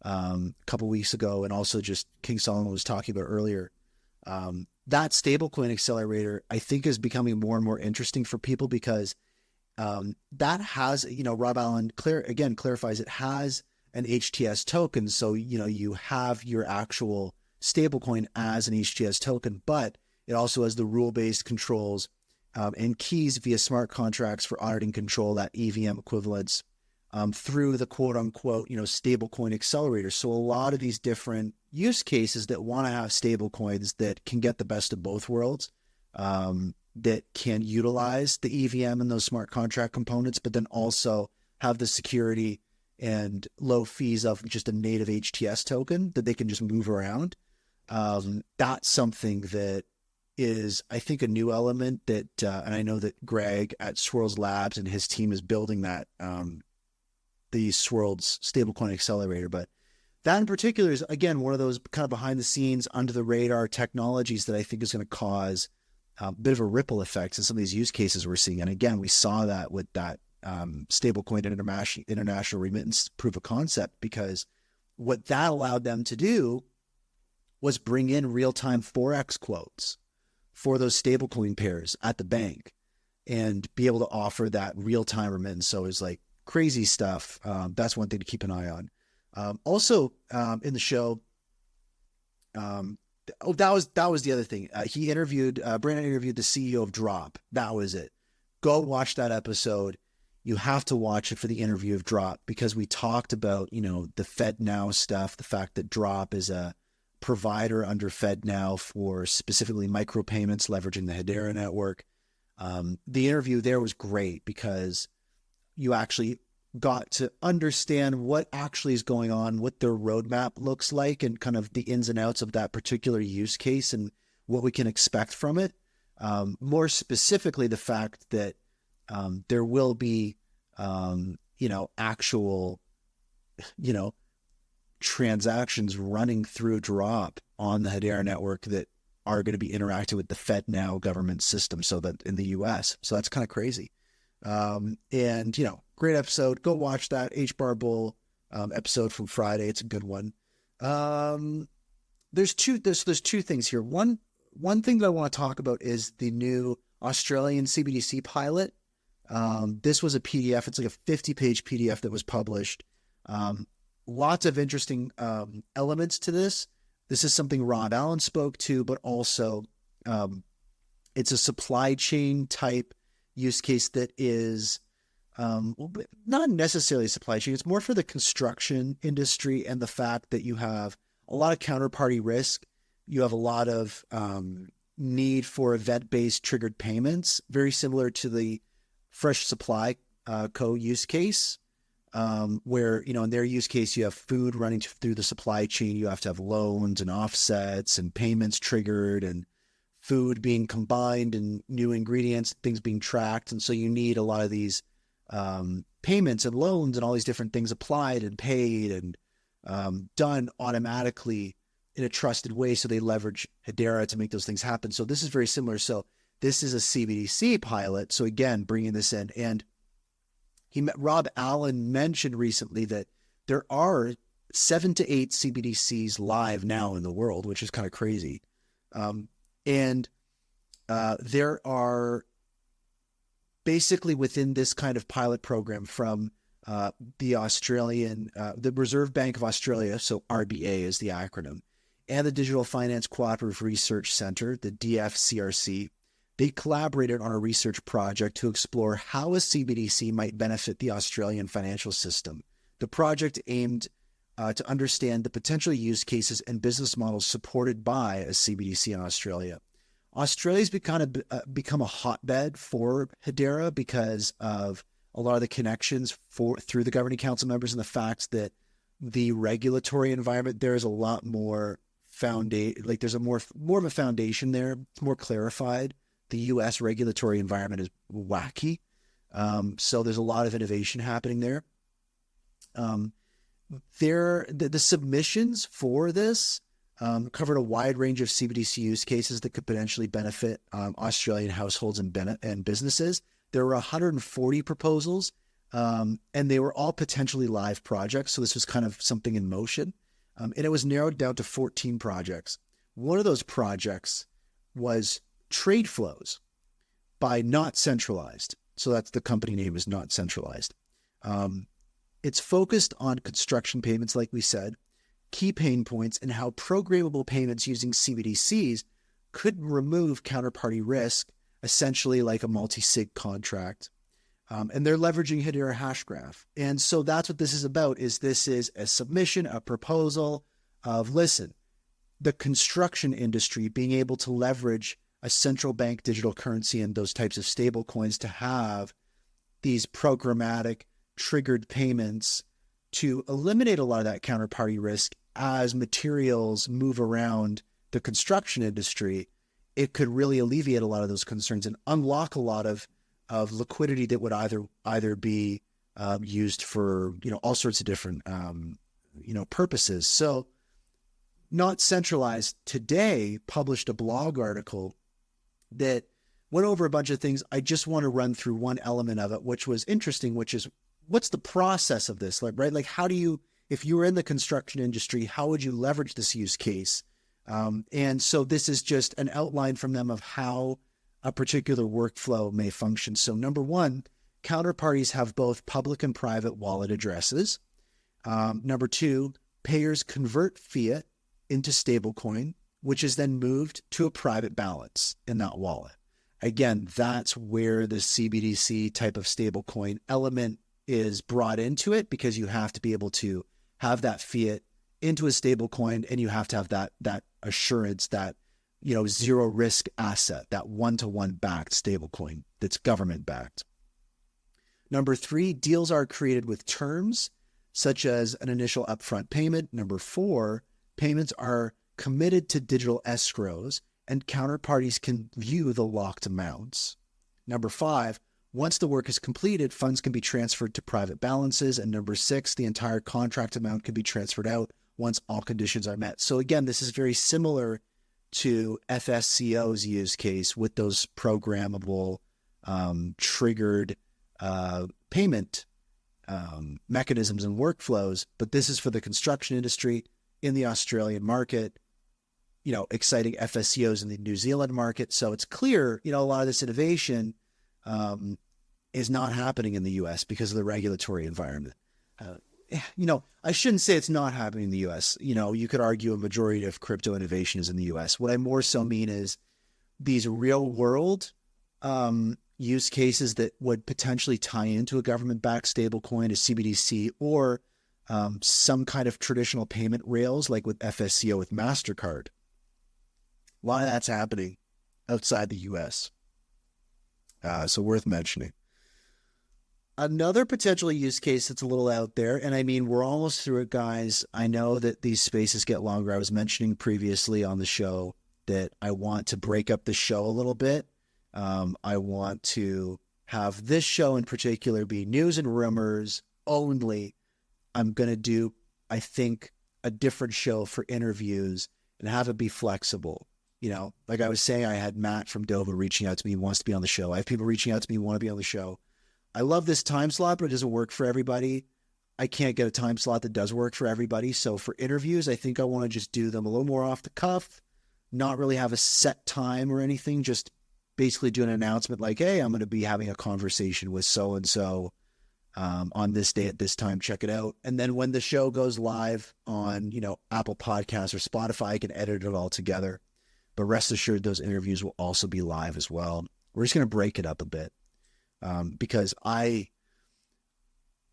Speaker 1: a couple weeks ago, and also just King Solomon was talking about earlier. That stablecoin accelerator, I think, is becoming more and more interesting for people because that has, Rob Allen clarifies it has an HTS token. So, you have your actual stablecoin as an HTS token, but it also has the rule-based controls and keys via smart contracts for auditing control, that EVM equivalence through the quote unquote, stablecoin accelerator. So a lot of these different use cases that want to have stablecoins that can get the best of both worlds, that can utilize the EVM and those smart contract components, but then also have the security and low fees of just a native HTS token that they can just move around. That's something that is, I think, a new element that, and I know that Greg at Swirls Labs and his team is building that, the Swirls stablecoin accelerator. But that in particular is, again, one of those kind of behind the scenes, under the radar technologies that I think is going to cause a bit of a ripple effect in some of these use cases we're seeing. And again, we saw that with that stablecoin international remittance proof of concept, because what that allowed them to do was bring in real-time Forex quotes for those stablecoin pairs at the bank and be able to offer that real-time remittance. So it's like crazy stuff. That's one thing to keep an eye on. Also in the show, that was the other thing. Brandon interviewed the CEO of Drop. That was it. Go watch that episode. You have to watch it for the interview of Drop, because we talked about, the FedNow stuff, the fact that Drop is a provider under FedNow for specifically micropayments leveraging the Hedera network. The interview there was great because you actually got to understand what actually is going on, what their roadmap looks like, and kind of the ins and outs of that particular use case and what we can expect from it. More specifically, the fact that there will be, actual, transactions running through Drop on the Hedera network that are going to be interacting with the FedNow government system, so that in the US. So that's kind of crazy. And, great episode. Go watch that HBAR Bull episode from Friday. It's a good one. There's two things here. One thing that I want to talk about is the new Australian CBDC pilot. This was a PDF. It's like a 50-page PDF that was published. Lots of interesting elements to this. This is something Rob Allen spoke to, but also it's a supply chain type use case that is not necessarily a supply chain. It's more for the construction industry, and the fact that you have a lot of counterparty risk. You have a lot of need for event-based triggered payments, very similar to the Fresh Supply Co. use case, where, in their use case, you have food running through the supply chain. You have to have loans and offsets and payments triggered, and food being combined and new ingredients, things being tracked. And so you need a lot of these payments and loans and all these different things applied and paid and done automatically in a trusted way. So they leverage Hedera to make those things happen. So this is very similar. So this is a CBDC pilot. So again, bringing this in, and Rob Allen mentioned recently that there are 7 to 8 CBDCs live now in the world, which is kind of crazy. And there are basically, within this kind of pilot program from the Reserve Bank of Australia, so RBA is the acronym, and the Digital Finance Cooperative Research Center, the DFCRC, they collaborated on a research project to explore how a CBDC might benefit the Australian financial system. The project aimed to understand the potential use cases and business models supported by a CBDC in Australia. Australia's become a hotbed for Hedera because of a lot of the connections through the governing council members and the fact that the regulatory environment there is a lot more there's a more of a foundation there. It's more clarified. The U.S. regulatory environment is wacky. So there's a lot of innovation happening there. The submissions for this covered a wide range of CBDC use cases that could potentially benefit Australian households and businesses. There were 140 proposals, and they were all potentially live projects. So this was kind of something in motion. And it was narrowed down to 14 projects. One of those projects was trade flows by Not Centralized. So that's the company name, is Not Centralized. It's focused on construction payments, like we said, key pain points, and how programmable payments using CBDCs could remove counterparty risk, essentially like a multi-sig contract. And they're leveraging Hedera Hashgraph. And so that's what this is about, this is a submission, a proposal of, listen, the construction industry being able to leverage a central bank digital currency and those types of stable coins to have these programmatic triggered payments to eliminate a lot of that counterparty risk as materials move around the construction industry. It could really alleviate a lot of those concerns and unlock a lot of liquidity that would either be used for, all sorts of different, purposes. So Not Centralized today published a blog article that went over a bunch of things. I just want to run through one element of it, which was interesting, which is, what's the process of this? Right? Like, how do you, if you were in the construction industry, how would you leverage this use case? And so this is just an outline from them of how a particular workflow may function. So number one, counterparties have both public and private wallet addresses. Number two, payers convert fiat into stablecoin, which is then moved to a private balance in that wallet. Again, that's where the CBDC type of stablecoin element is brought into it, because you have to be able to have that fiat into a stablecoin, and you have to have that assurance, that zero risk asset, that one-to-one backed stablecoin that's government backed. Number three, deals are created with terms such as an initial upfront payment. Number four, payments are committed to digital escrows, and counterparties can view the locked amounts. Number five, once the work is completed, funds can be transferred to private balances. And number six, the entire contract amount can be transferred out once all conditions are met. So again, this is very similar to FSCO's use case with those programmable triggered payment mechanisms and workflows. But this is for the construction industry in the Australian market, exciting FSCOs in the New Zealand market. So it's clear, a lot of this innovation is not happening in the US because of the regulatory environment. I shouldn't say it's not happening in the US. You could argue a majority of crypto innovation is in the US. What I more so mean is these real world use cases that would potentially tie into a government-backed stablecoin, a CBDC, or some kind of traditional payment rails like with FSCO with MasterCard. A lot of that's happening outside the US. So worth mentioning. Another potential use case that's a little out there, and I mean, we're almost through it, guys. I know that these spaces get longer. I was mentioning previously on the show that I want to break up the show a little bit. I want to have this show in particular be news and rumors only. I'm going to do, I think, a different show for interviews and have it be flexible. Like I was saying, I had Matt from Dover reaching out to me, wants to be on the show. I have people reaching out to me who want to be on the show. I love this time slot, but it doesn't work for everybody. I can't get a time slot that does work for everybody. So for interviews, I think I want to just do them a little more off the cuff, not really have a set time or anything, just basically do an announcement like, hey, I'm going to be having a conversation with so-and-so on this day at this time, check it out. And then when the show goes live on, Apple Podcasts or Spotify, I can edit it all together. But rest assured, those interviews will also be live as well. We're just going to break it up a bit because I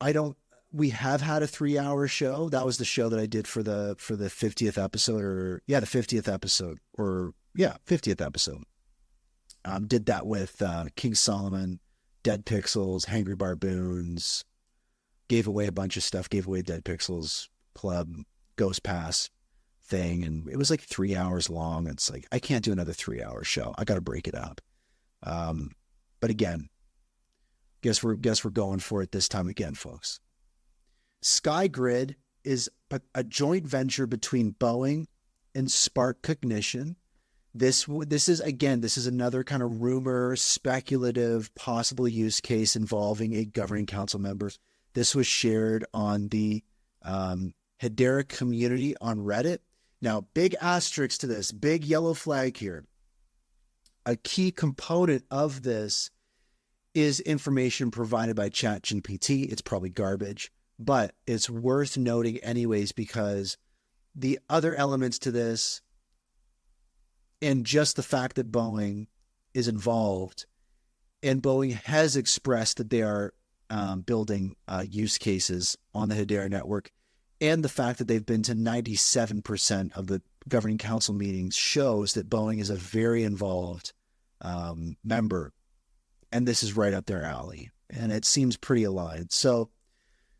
Speaker 1: don't, we have had a 3-hour show. That was the show that I did for the 50th episode, the 50th episode, 50th episode. Did that with King Solomon, Dead Pixels, Hangry Barboons, gave away a bunch of stuff, gave away Dead Pixels Club, Ghost Pass thing, and it was like 3 hours long. It's like, I can't do another 3-hour show. I got to break it up. But again, guess we're going for it this time again, folks. SkyGrid is a joint venture between Boeing and Spark Cognition. This is another kind of rumor, speculative, possible use case involving a governing council member. This was shared on the Hedera community on Reddit. Now, big asterisk to this, big yellow flag here. A key component of this is information provided by ChatGPT. It's probably garbage, but it's worth noting anyways, because the other elements to this, and just the fact that Boeing is involved, and Boeing has expressed that they are building use cases on the Hedera network, and the fact that they've been to 97% of the governing council meetings shows that Boeing is a very involved member, and this is right up their alley, and it seems pretty aligned. So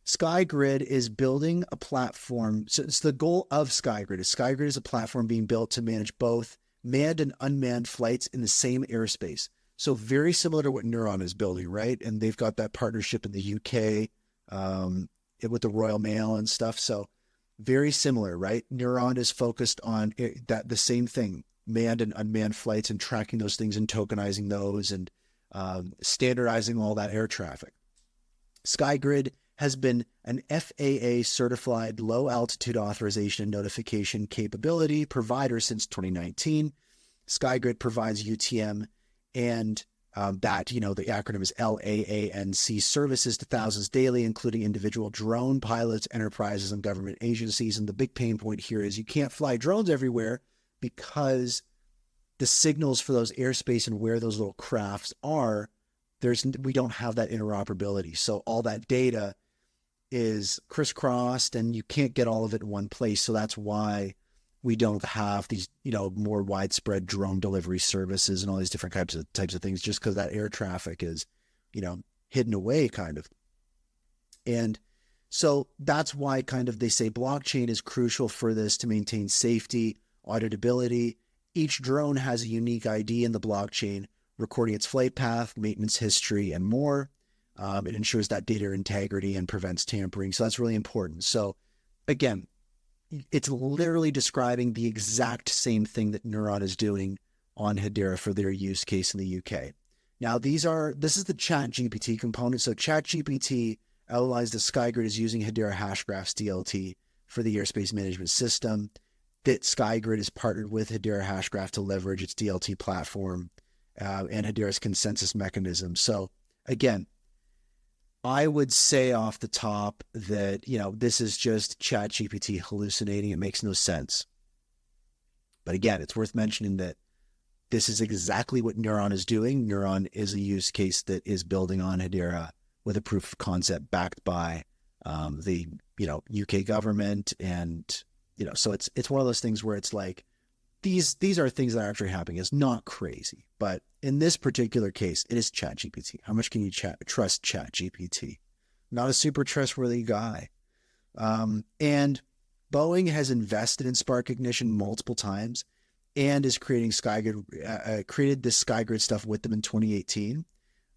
Speaker 1: SkyGrid is building a platform. So it's the goal of SkyGrid. SkyGrid is a platform being built to manage both manned and unmanned flights in the same airspace. So very similar to what Neuron is building, right? And they've got that partnership in the UK with the Royal Mail and stuff. So very similar, right? Neuron is focused on the same thing, manned and unmanned flights, and tracking those things and tokenizing those and standardizing all that air traffic. SkyGrid has been an FAA certified low altitude authorization and notification capability provider since 2019. SkyGrid provides UTM and the acronym is LAANC services to thousands daily, including individual drone pilots, enterprises, and government agencies. And the big pain point here is you can't fly drones everywhere because the signals for those airspace and where those little crafts are, we don't have that interoperability. So all that data is crisscrossed and you can't get all of it in one place. So that's why we don't have these, more widespread drone delivery services and all these different types of things, just because that air traffic is, hidden away kind of. And so that's why kind of they say blockchain is crucial for this to maintain safety, auditability. Each drone has a unique ID in the blockchain, recording its flight path, maintenance history, and more. It ensures that data integrity and prevents tampering. So that's really important. So again, it's literally describing the exact same thing that Neuron is doing on Hedera for their use case in the UK. Now, this is the ChatGPT component. So ChatGPT outlines that SkyGrid is using Hedera Hashgraph's DLT for the airspace management system, that SkyGrid is partnered with Hedera Hashgraph to leverage its DLT platform and Hedera's consensus mechanism. So again, I would say off the top that, this is just ChatGPT hallucinating. It makes no sense. But again, it's worth mentioning that this is exactly what Neuron is doing. Neuron is a use case that is building on Hedera with a proof of concept backed by the, UK government. And, so it's one of those things where it's like, these are things that are actually happening. It's not crazy, but in this particular case, it is ChatGPT. How much can you trust ChatGPT? Not a super trustworthy guy. And Boeing has invested in Spark Ignition multiple times and is creating SkyGrid, created this SkyGrid stuff with them in 2018.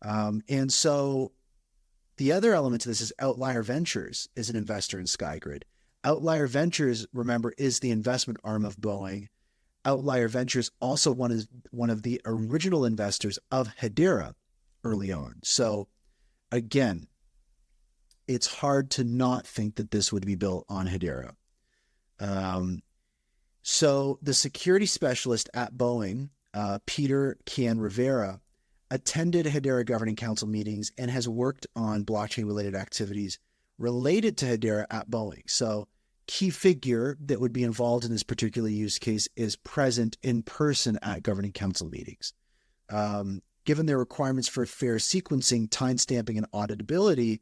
Speaker 1: And so the other element to this is Outlier Ventures is an investor in SkyGrid. Outlier Ventures, remember, is the investment arm of Boeing. Outlier Ventures also one of the original investors of Hedera early on. So again, it's hard to not think that this would be built on Hedera. So the security specialist at Boeing, Peter Can-Rivera, attended Hedera Governing Council meetings and has worked on blockchain-related activities related to Hedera at Boeing. So key figure that would be involved in this particular use case is present in person at Governing Council meetings. Given their requirements for fair sequencing, timestamping, and auditability,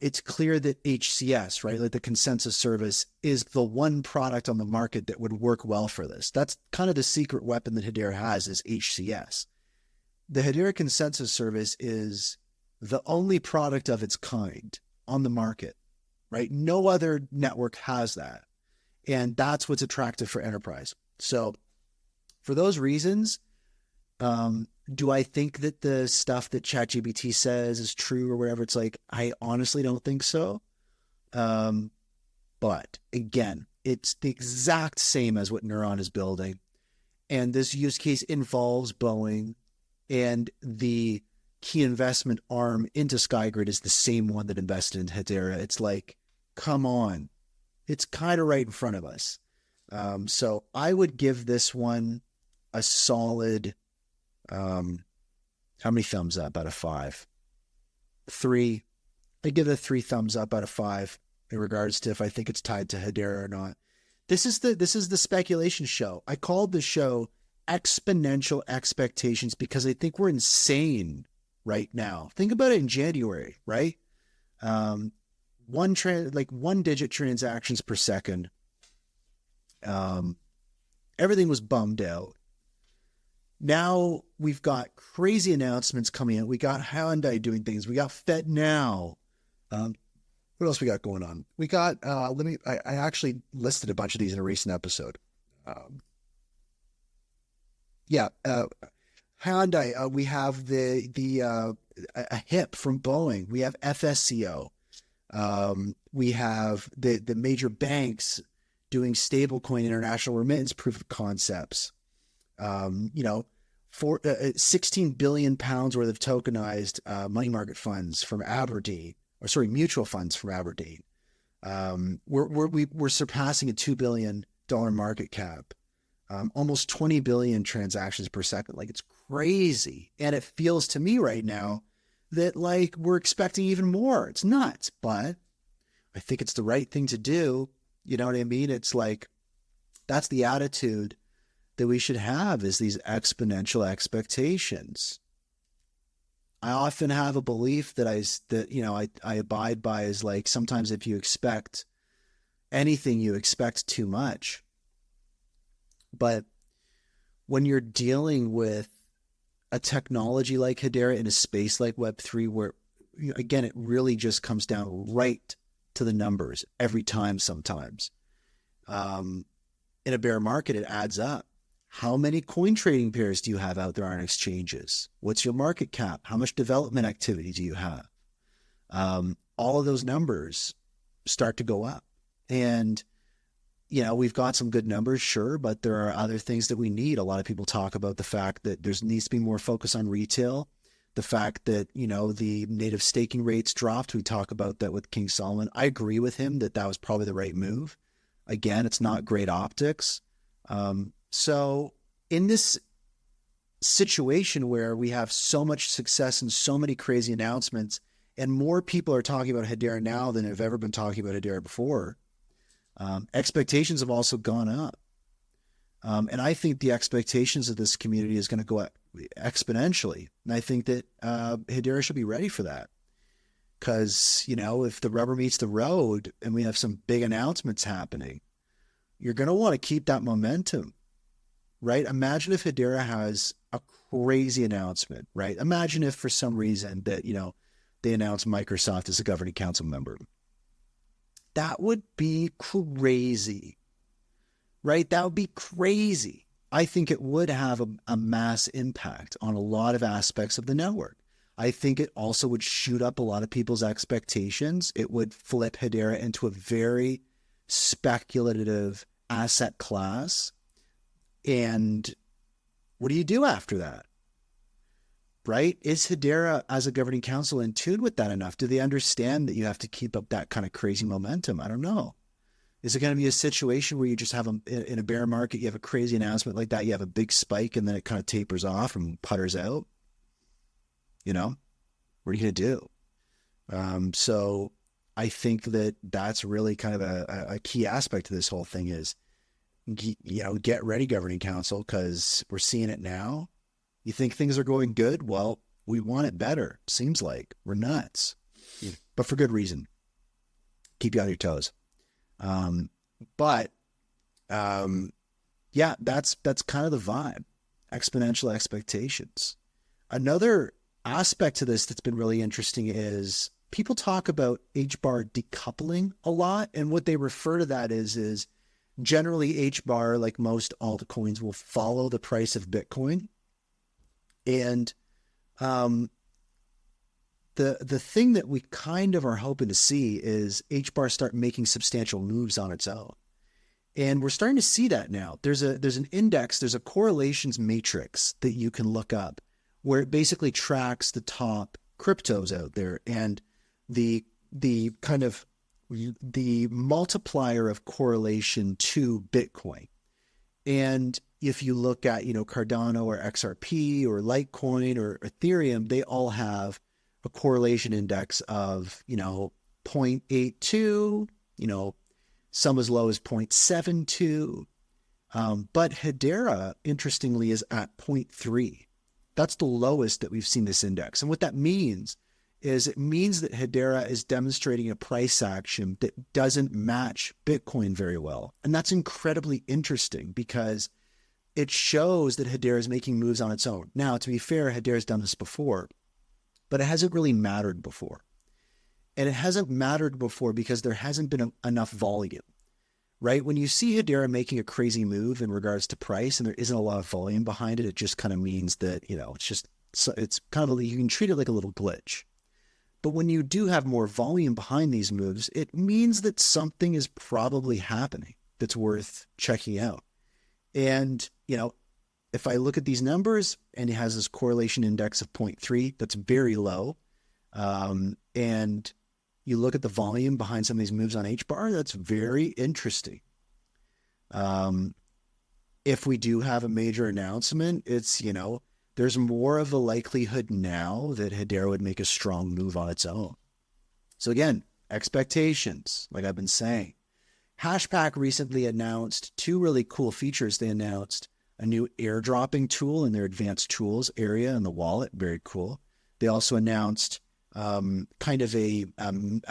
Speaker 3: it's clear that HCS, right, like the consensus service, is the one product on the market that would work well for this. That's kind of the secret weapon that Hedera has, is HCS. The Hedera consensus service is the only product of its kind on the market, right? No other network has that. And that's what's attractive for enterprise. So for those reasons, do I think that the stuff that ChatGPT says is true or whatever? It's like, I honestly don't think so. But again, it's the exact same as what Neuron is building. And this use case involves Boeing, and the key investment arm into SkyGrid is the same one that invested in Hedera. It's like, come on. It's kind of right in front of us. So I would give this one a solid, how many thumbs up out of 5? 3. I give it a 3 thumbs up out of 5 in regards to if I think it's tied to Hedera or not. This is the speculation show. I called the show Exponential Expectations because I think we're insane right now. Think about it in January, right? 1-digit transactions per second. Everything was bummed out. Now we've got crazy announcements coming out. We got Hyundai doing things. We got FedNow. What else we got going on? We got, I actually listed a bunch of these in a recent episode. Hyundai, we have a HIP from Boeing. We have FSCO. We have the major banks doing stablecoin international remittance proof of concepts. For 16 billion pounds worth of tokenized money market funds from Aberdeen, mutual funds from Aberdeen. We're surpassing a $2 billion market cap. Almost 20 billion transactions per second. Like, it's crazy. And it feels to me right now that like we're expecting even more. It's nuts, but I think it's the right thing to do. You know what I mean? It's like, that's the attitude that we should have, is these exponential expectations. I often have a belief that I abide by, is like, sometimes if you expect anything, you expect too much. But when you're dealing with a technology like Hedera in a space like Web3, where, again, it really just comes down right to the numbers every time sometimes. In a bear market, it adds up. How many coin trading pairs do you have out there on exchanges? What's your market cap? How much development activity do you have? All of those numbers start to go up. And, we've got some good numbers, sure, but there are other things that we need. A lot of people talk about the fact that there needs to be more focus on retail. The fact that, the native staking rates dropped. We talk about that with King Solomon. I agree with him that was probably the right move. Again, it's not great optics. So in this situation where we have so much success and so many crazy announcements, and more people are talking about Hedera now than have ever been talking about Hedera before, expectations have also gone up. And I think the expectations of this community is going to go up exponentially. And I think that Hedera should be ready for that. Because, if the rubber meets the road and we have some big announcements happening, you're going to want to keep that momentum, right? Imagine if Hedera has a crazy announcement, right? Imagine if for some reason that, they announce Microsoft as a governing council member. That would be crazy, right? That would be crazy. I think it would have a mass impact on a lot of aspects of the network. I think it also would shoot up a lot of people's expectations. It would flip Hedera into a very speculative asset class. And what do you do after that? Right? Is Hedera as a governing council in tune with that enough? Do they understand that you have to keep up that kind of crazy momentum? I don't know. Is it going to be a situation where you just have in a bear market, you have a crazy announcement like that, you have a big spike and then it kind of tapers off and putters out? What are you going to do? So I think that that's really kind of a key aspect to this whole thing is, get ready, governing council, because we're seeing it now. You think things are going good? Well, we want it better. Seems like we're nuts. but for good reason. Keep you on your toes. Yeah, that's kind of the vibe. Exponential expectations. Another aspect to this that's been really interesting is people talk about HBAR decoupling a lot. And what they refer to that is generally HBAR, like most altcoins, will follow the price of Bitcoin. And the thing that we kind of are hoping to see is HBAR start making substantial moves on its own. And we're starting to see that now. There's an index, there's a correlations matrix that you can look up where it basically tracks the top cryptos out there and the kind of the multiplier of correlation to Bitcoin. And if you look at, Cardano or XRP or Litecoin or Ethereum, they all have a correlation index of, 0.82, some as low as 0.72. But Hedera, interestingly, is at 0.3. That's the lowest that we've seen this index. And what that means is it means that Hedera is demonstrating a price action that doesn't match Bitcoin very well. And that's incredibly interesting because it shows that Hedera is making moves on its own. Now, to be fair, Hedera's done this before, but it hasn't really mattered before. And it hasn't mattered before because there hasn't been enough volume, right? When you see Hedera making a crazy move in regards to price and there isn't a lot of volume behind it, it just kind of means that, it's kind of, you can treat it like a little glitch. But when you do have more volume behind these moves, it means that something is probably happening that's worth checking out. And, if I look at these numbers and it has this correlation index of 0.3, that's very low. And you look at the volume behind some of these moves on HBAR, that's very interesting. If we do have a major announcement, it's, there's more of a likelihood now that Hedera would make a strong move on its own. So again, expectations, like I've been saying. Hashpack recently announced two really cool features. They announced a new airdropping tool in their advanced tools area in the wallet. Very cool. They also announced kind of a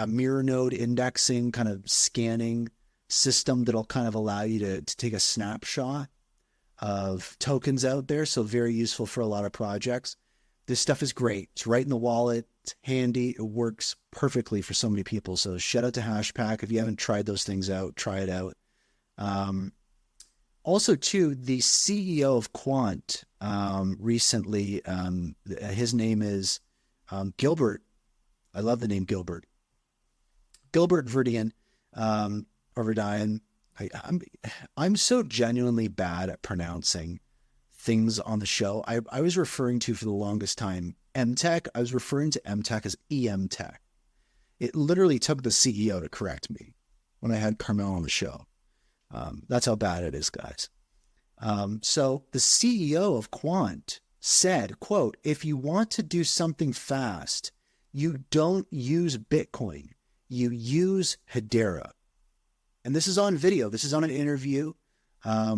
Speaker 3: mirror node indexing, kind of scanning system that'll kind of allow you to take a snapshot of tokens out there. So very useful for a lot of projects. This stuff is great. It's right in the wallet. It's handy. It works perfectly for so many people. So shout out to Hashpack. If you haven't tried those things out, try it out. Also, too, the CEO of Quant recently, his name is Gilbert. I love the name Gilbert. Gilbert Verdian, or Verdian. I'm so genuinely bad at pronouncing things on the show. I was referring to for the longest time MTech. I was referring to MTech as EMTech. It literally took the CEO to correct me when I had Carmel on the show. That's how bad it is, guys. So the CEO of Quant said, quote, if you want to do something fast, you don't use Bitcoin, you use Hedera. And this is on video. This is on an interview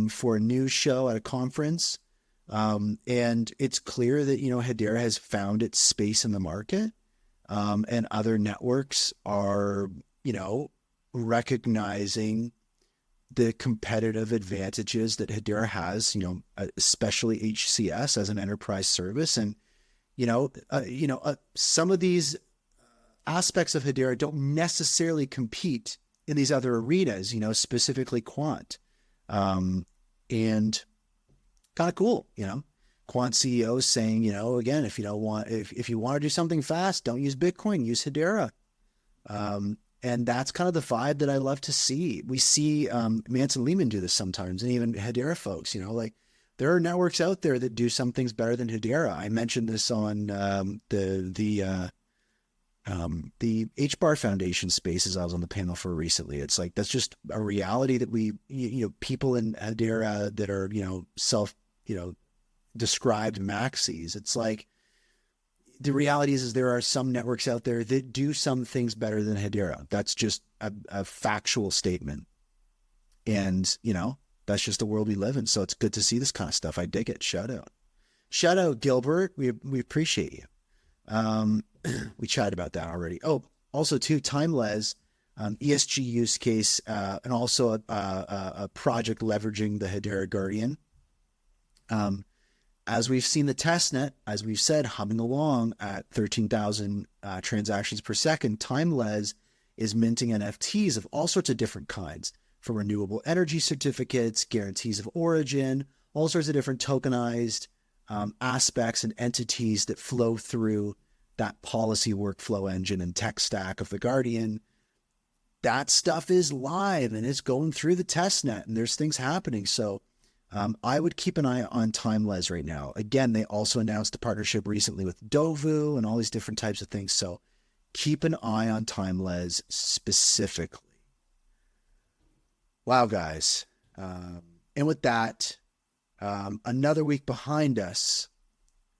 Speaker 3: for a news show at a conference. And it's clear that, Hedera has found its space in the market. And other networks are, recognizing the competitive advantages that Hedera has, especially HCS as an enterprise service. And, some of these aspects of Hedera don't necessarily compete in these other arenas, specifically Quant. And kind of cool, Quant CEO is saying, again, if you want to do something fast, don't use Bitcoin, use Hedera. And that's kind of the vibe that I love to see. We see Manson Lehman do this sometimes, and even Hedera folks, there are networks out there that do some things better than Hedera. I mentioned this on the HBAR Foundation spaces I was on the panel for recently. It's like, that's just a reality that we, people in Hedera that are, self, described maxis. It's like, the reality is there are some networks out there that do some things better than Hedera. That's just a factual statement. And, that's just the world we live in. So it's good to see this kind of stuff. I dig it. Shout out. Shout out, Gilbert. We appreciate you. We chatted about that already. Oh, also too, TYMLEZ, ESG use case, and also a project leveraging the Hedera Guardian. As we've seen the testnet, as we've said, humming along at 13,000 transactions per second, TYMLEZ is minting NFTs of all sorts of different kinds, from renewable energy certificates, guarantees of origin, all sorts of different tokenized aspects and entities that flow through that policy workflow engine and tech stack of the Guardian. That stuff is live and it's going through the testnet, and there's things happening. So I would keep an eye on TYMLEZ right now. Again, they also announced a partnership recently with Dovu and all these different types of things. So keep an eye on TYMLEZ specifically. Wow, guys. And with that, another week behind us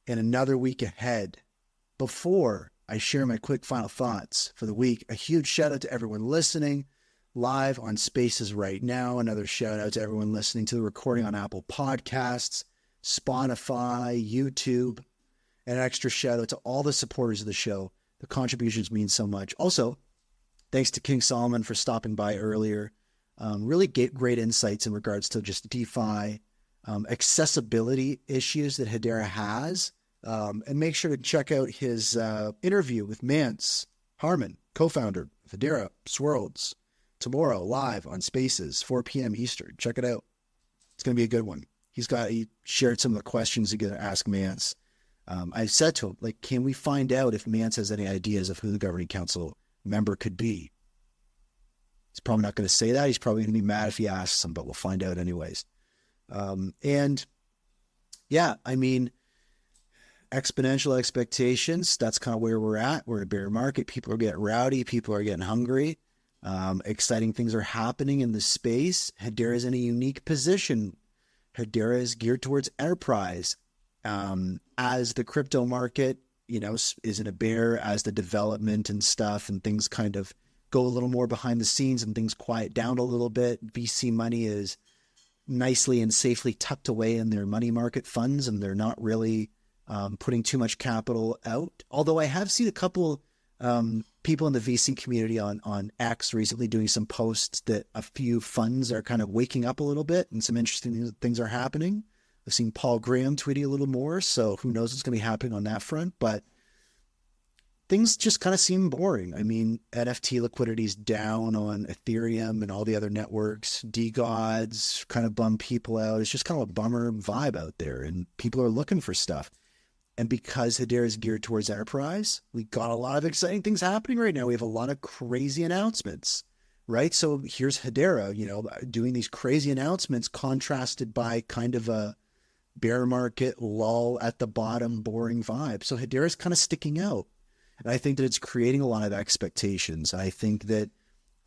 Speaker 3: and another week ahead. Before I share my quick final thoughts for the week, a huge shout out to everyone listening live on Spaces right now. Another shout out to everyone listening to the recording on Apple Podcasts, Spotify, YouTube, and an extra shout out to all the supporters of the show. The contributions mean so much. Also, thanks to King Solomon for stopping by earlier. Really great insights in regards to just DeFi, accessibility issues that Hedera has. And make sure to check out his interview with Mance Harmon, co-founder of Hedera Swirlds, tomorrow live on Spaces, 4 p.m. Eastern. Check it out. It's going to be a good one. He shared some of the questions he's going to ask Mance. I said to him, like, can we find out if Mance has any ideas of who the governing council member could be? He's probably not going to say that. He's probably going to be mad if he asks him, but we'll find out anyways. And yeah, I mean, exponential expectations, that's kind of where we're at. We're in a bear market. People are getting rowdy. People are getting hungry. Exciting things are happening in the space. Hedera is in a unique position. Hedera is geared towards enterprise. As the crypto market, is in a bear, as the development and stuff and things kind of go a little more behind the scenes and things quiet down a little bit, VC money is nicely and safely tucked away in their money market funds, and they're not really putting too much capital out. Although I have seen a couple people in the VC community on X recently doing some posts that a few funds are kind of waking up a little bit and some interesting things are happening. I've seen Paul Graham tweeting a little more, so who knows what's going to be happening on that front. But things just kind of seem boring. I mean, NFT liquidity is down on Ethereum and all the other networks. DeGods kind of bum people out. It's just kind of a bummer vibe out there, and people are looking for stuff. And because Hedera is geared towards enterprise, we got a lot of exciting things happening right now. We have a lot of crazy announcements, right? So here's Hedera, doing these crazy announcements contrasted by kind of a bear market lull at the bottom, boring vibe. So Hedera is kind of sticking out. And I think that it's creating a lot of expectations. I think that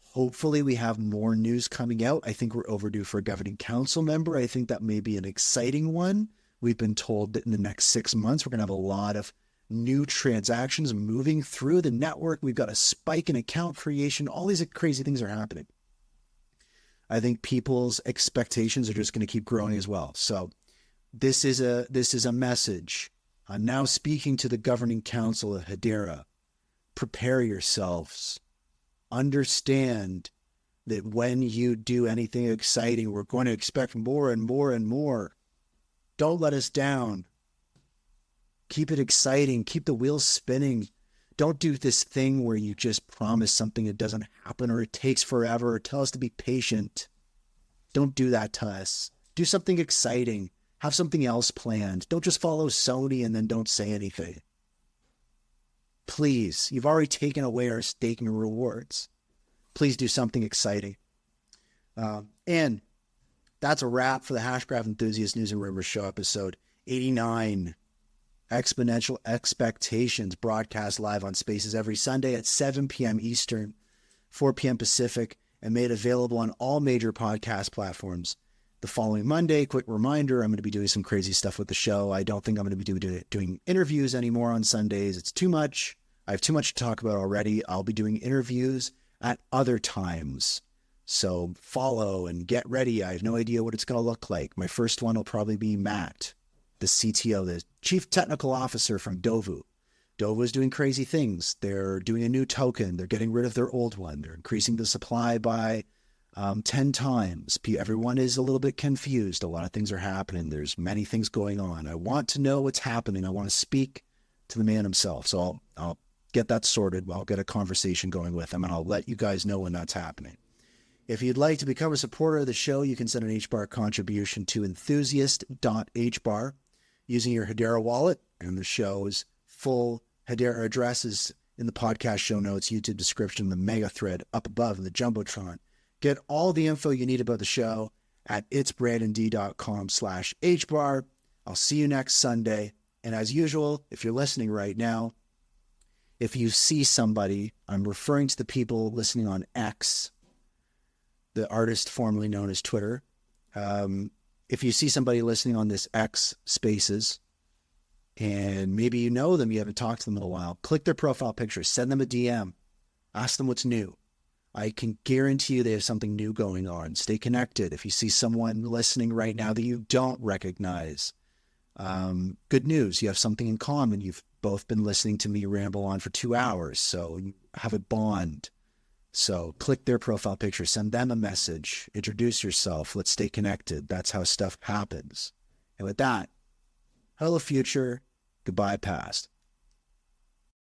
Speaker 3: hopefully we have more news coming out. I think we're overdue for a governing council member. I think that may be an exciting one. We've been told that in the next 6 months, we're going to have a lot of new transactions moving through the network. We've got a spike in account creation. All these crazy things are happening. I think people's expectations are just going to keep growing as well. So this is a message. I'm now speaking to the governing council of Hedera. Prepare yourselves. Understand that when you do anything exciting, we're going to expect more and more and more. Don't let us down. Keep it exciting. Keep the wheels spinning. Don't do this thing where you just promise something that doesn't happen, or it takes forever, or tell us to be patient. Don't do that to us. Do something exciting. Have something else planned. Don't just follow Sony and then don't say anything. Please, you've already taken away our staking rewards. Please do something exciting. And that's a wrap for the Hashgraph Enthusiast News and Rumours Show, episode 89. Exponential Expectations, broadcast live on Spaces every Sunday at 7 p.m. Eastern, 4 p.m. Pacific, and made available on all major podcast platforms. The following Monday, quick reminder, I'm going to be doing some crazy stuff with the show. I don't think I'm going to be doing interviews anymore on Sundays. It's too much. I have too much to talk about already. I'll be doing interviews at other times. So follow and get ready. I have no idea what it's going to look like. My first one will probably be Matt, the CTO, the Chief Technical Officer from Dovu. Dova's doing crazy things. They're doing a new token. They're getting rid of their old one. They're increasing the supply by 10 times. Everyone is a little bit confused. A lot of things are happening. There's many things going on. I want to know what's happening. I want to speak to the man himself. So I'll get that sorted. I'll get a conversation going with him, and I'll let you guys know when that's happening. If you'd like to become a supporter of the show, you can send an HBAR contribution to enthusiast.hbar using your Hedera wallet, and the show's full Hedera address is in the podcast show notes, YouTube description, the mega thread up above in the Jumbotron. Get all the info you need about the show at itsbrandond.com/HBAR. I'll see you next Sunday. And as usual, if you're listening right now, if you see somebody, I'm referring to the people listening on X, the artist formerly known as Twitter. If you see somebody listening on this X Spaces, and maybe you know them, you haven't talked to them in a while, click their profile picture, send them a DM, ask them what's new. I can guarantee you they have something new going on. Stay connected. If you see someone listening right now that you don't recognize, good news, you have something in common. You've both been listening to me ramble on for 2 hours, so you have a bond. So click their profile picture, send them a message, introduce yourself. Let's stay connected. That's how stuff happens. And with that, hello future, goodbye past.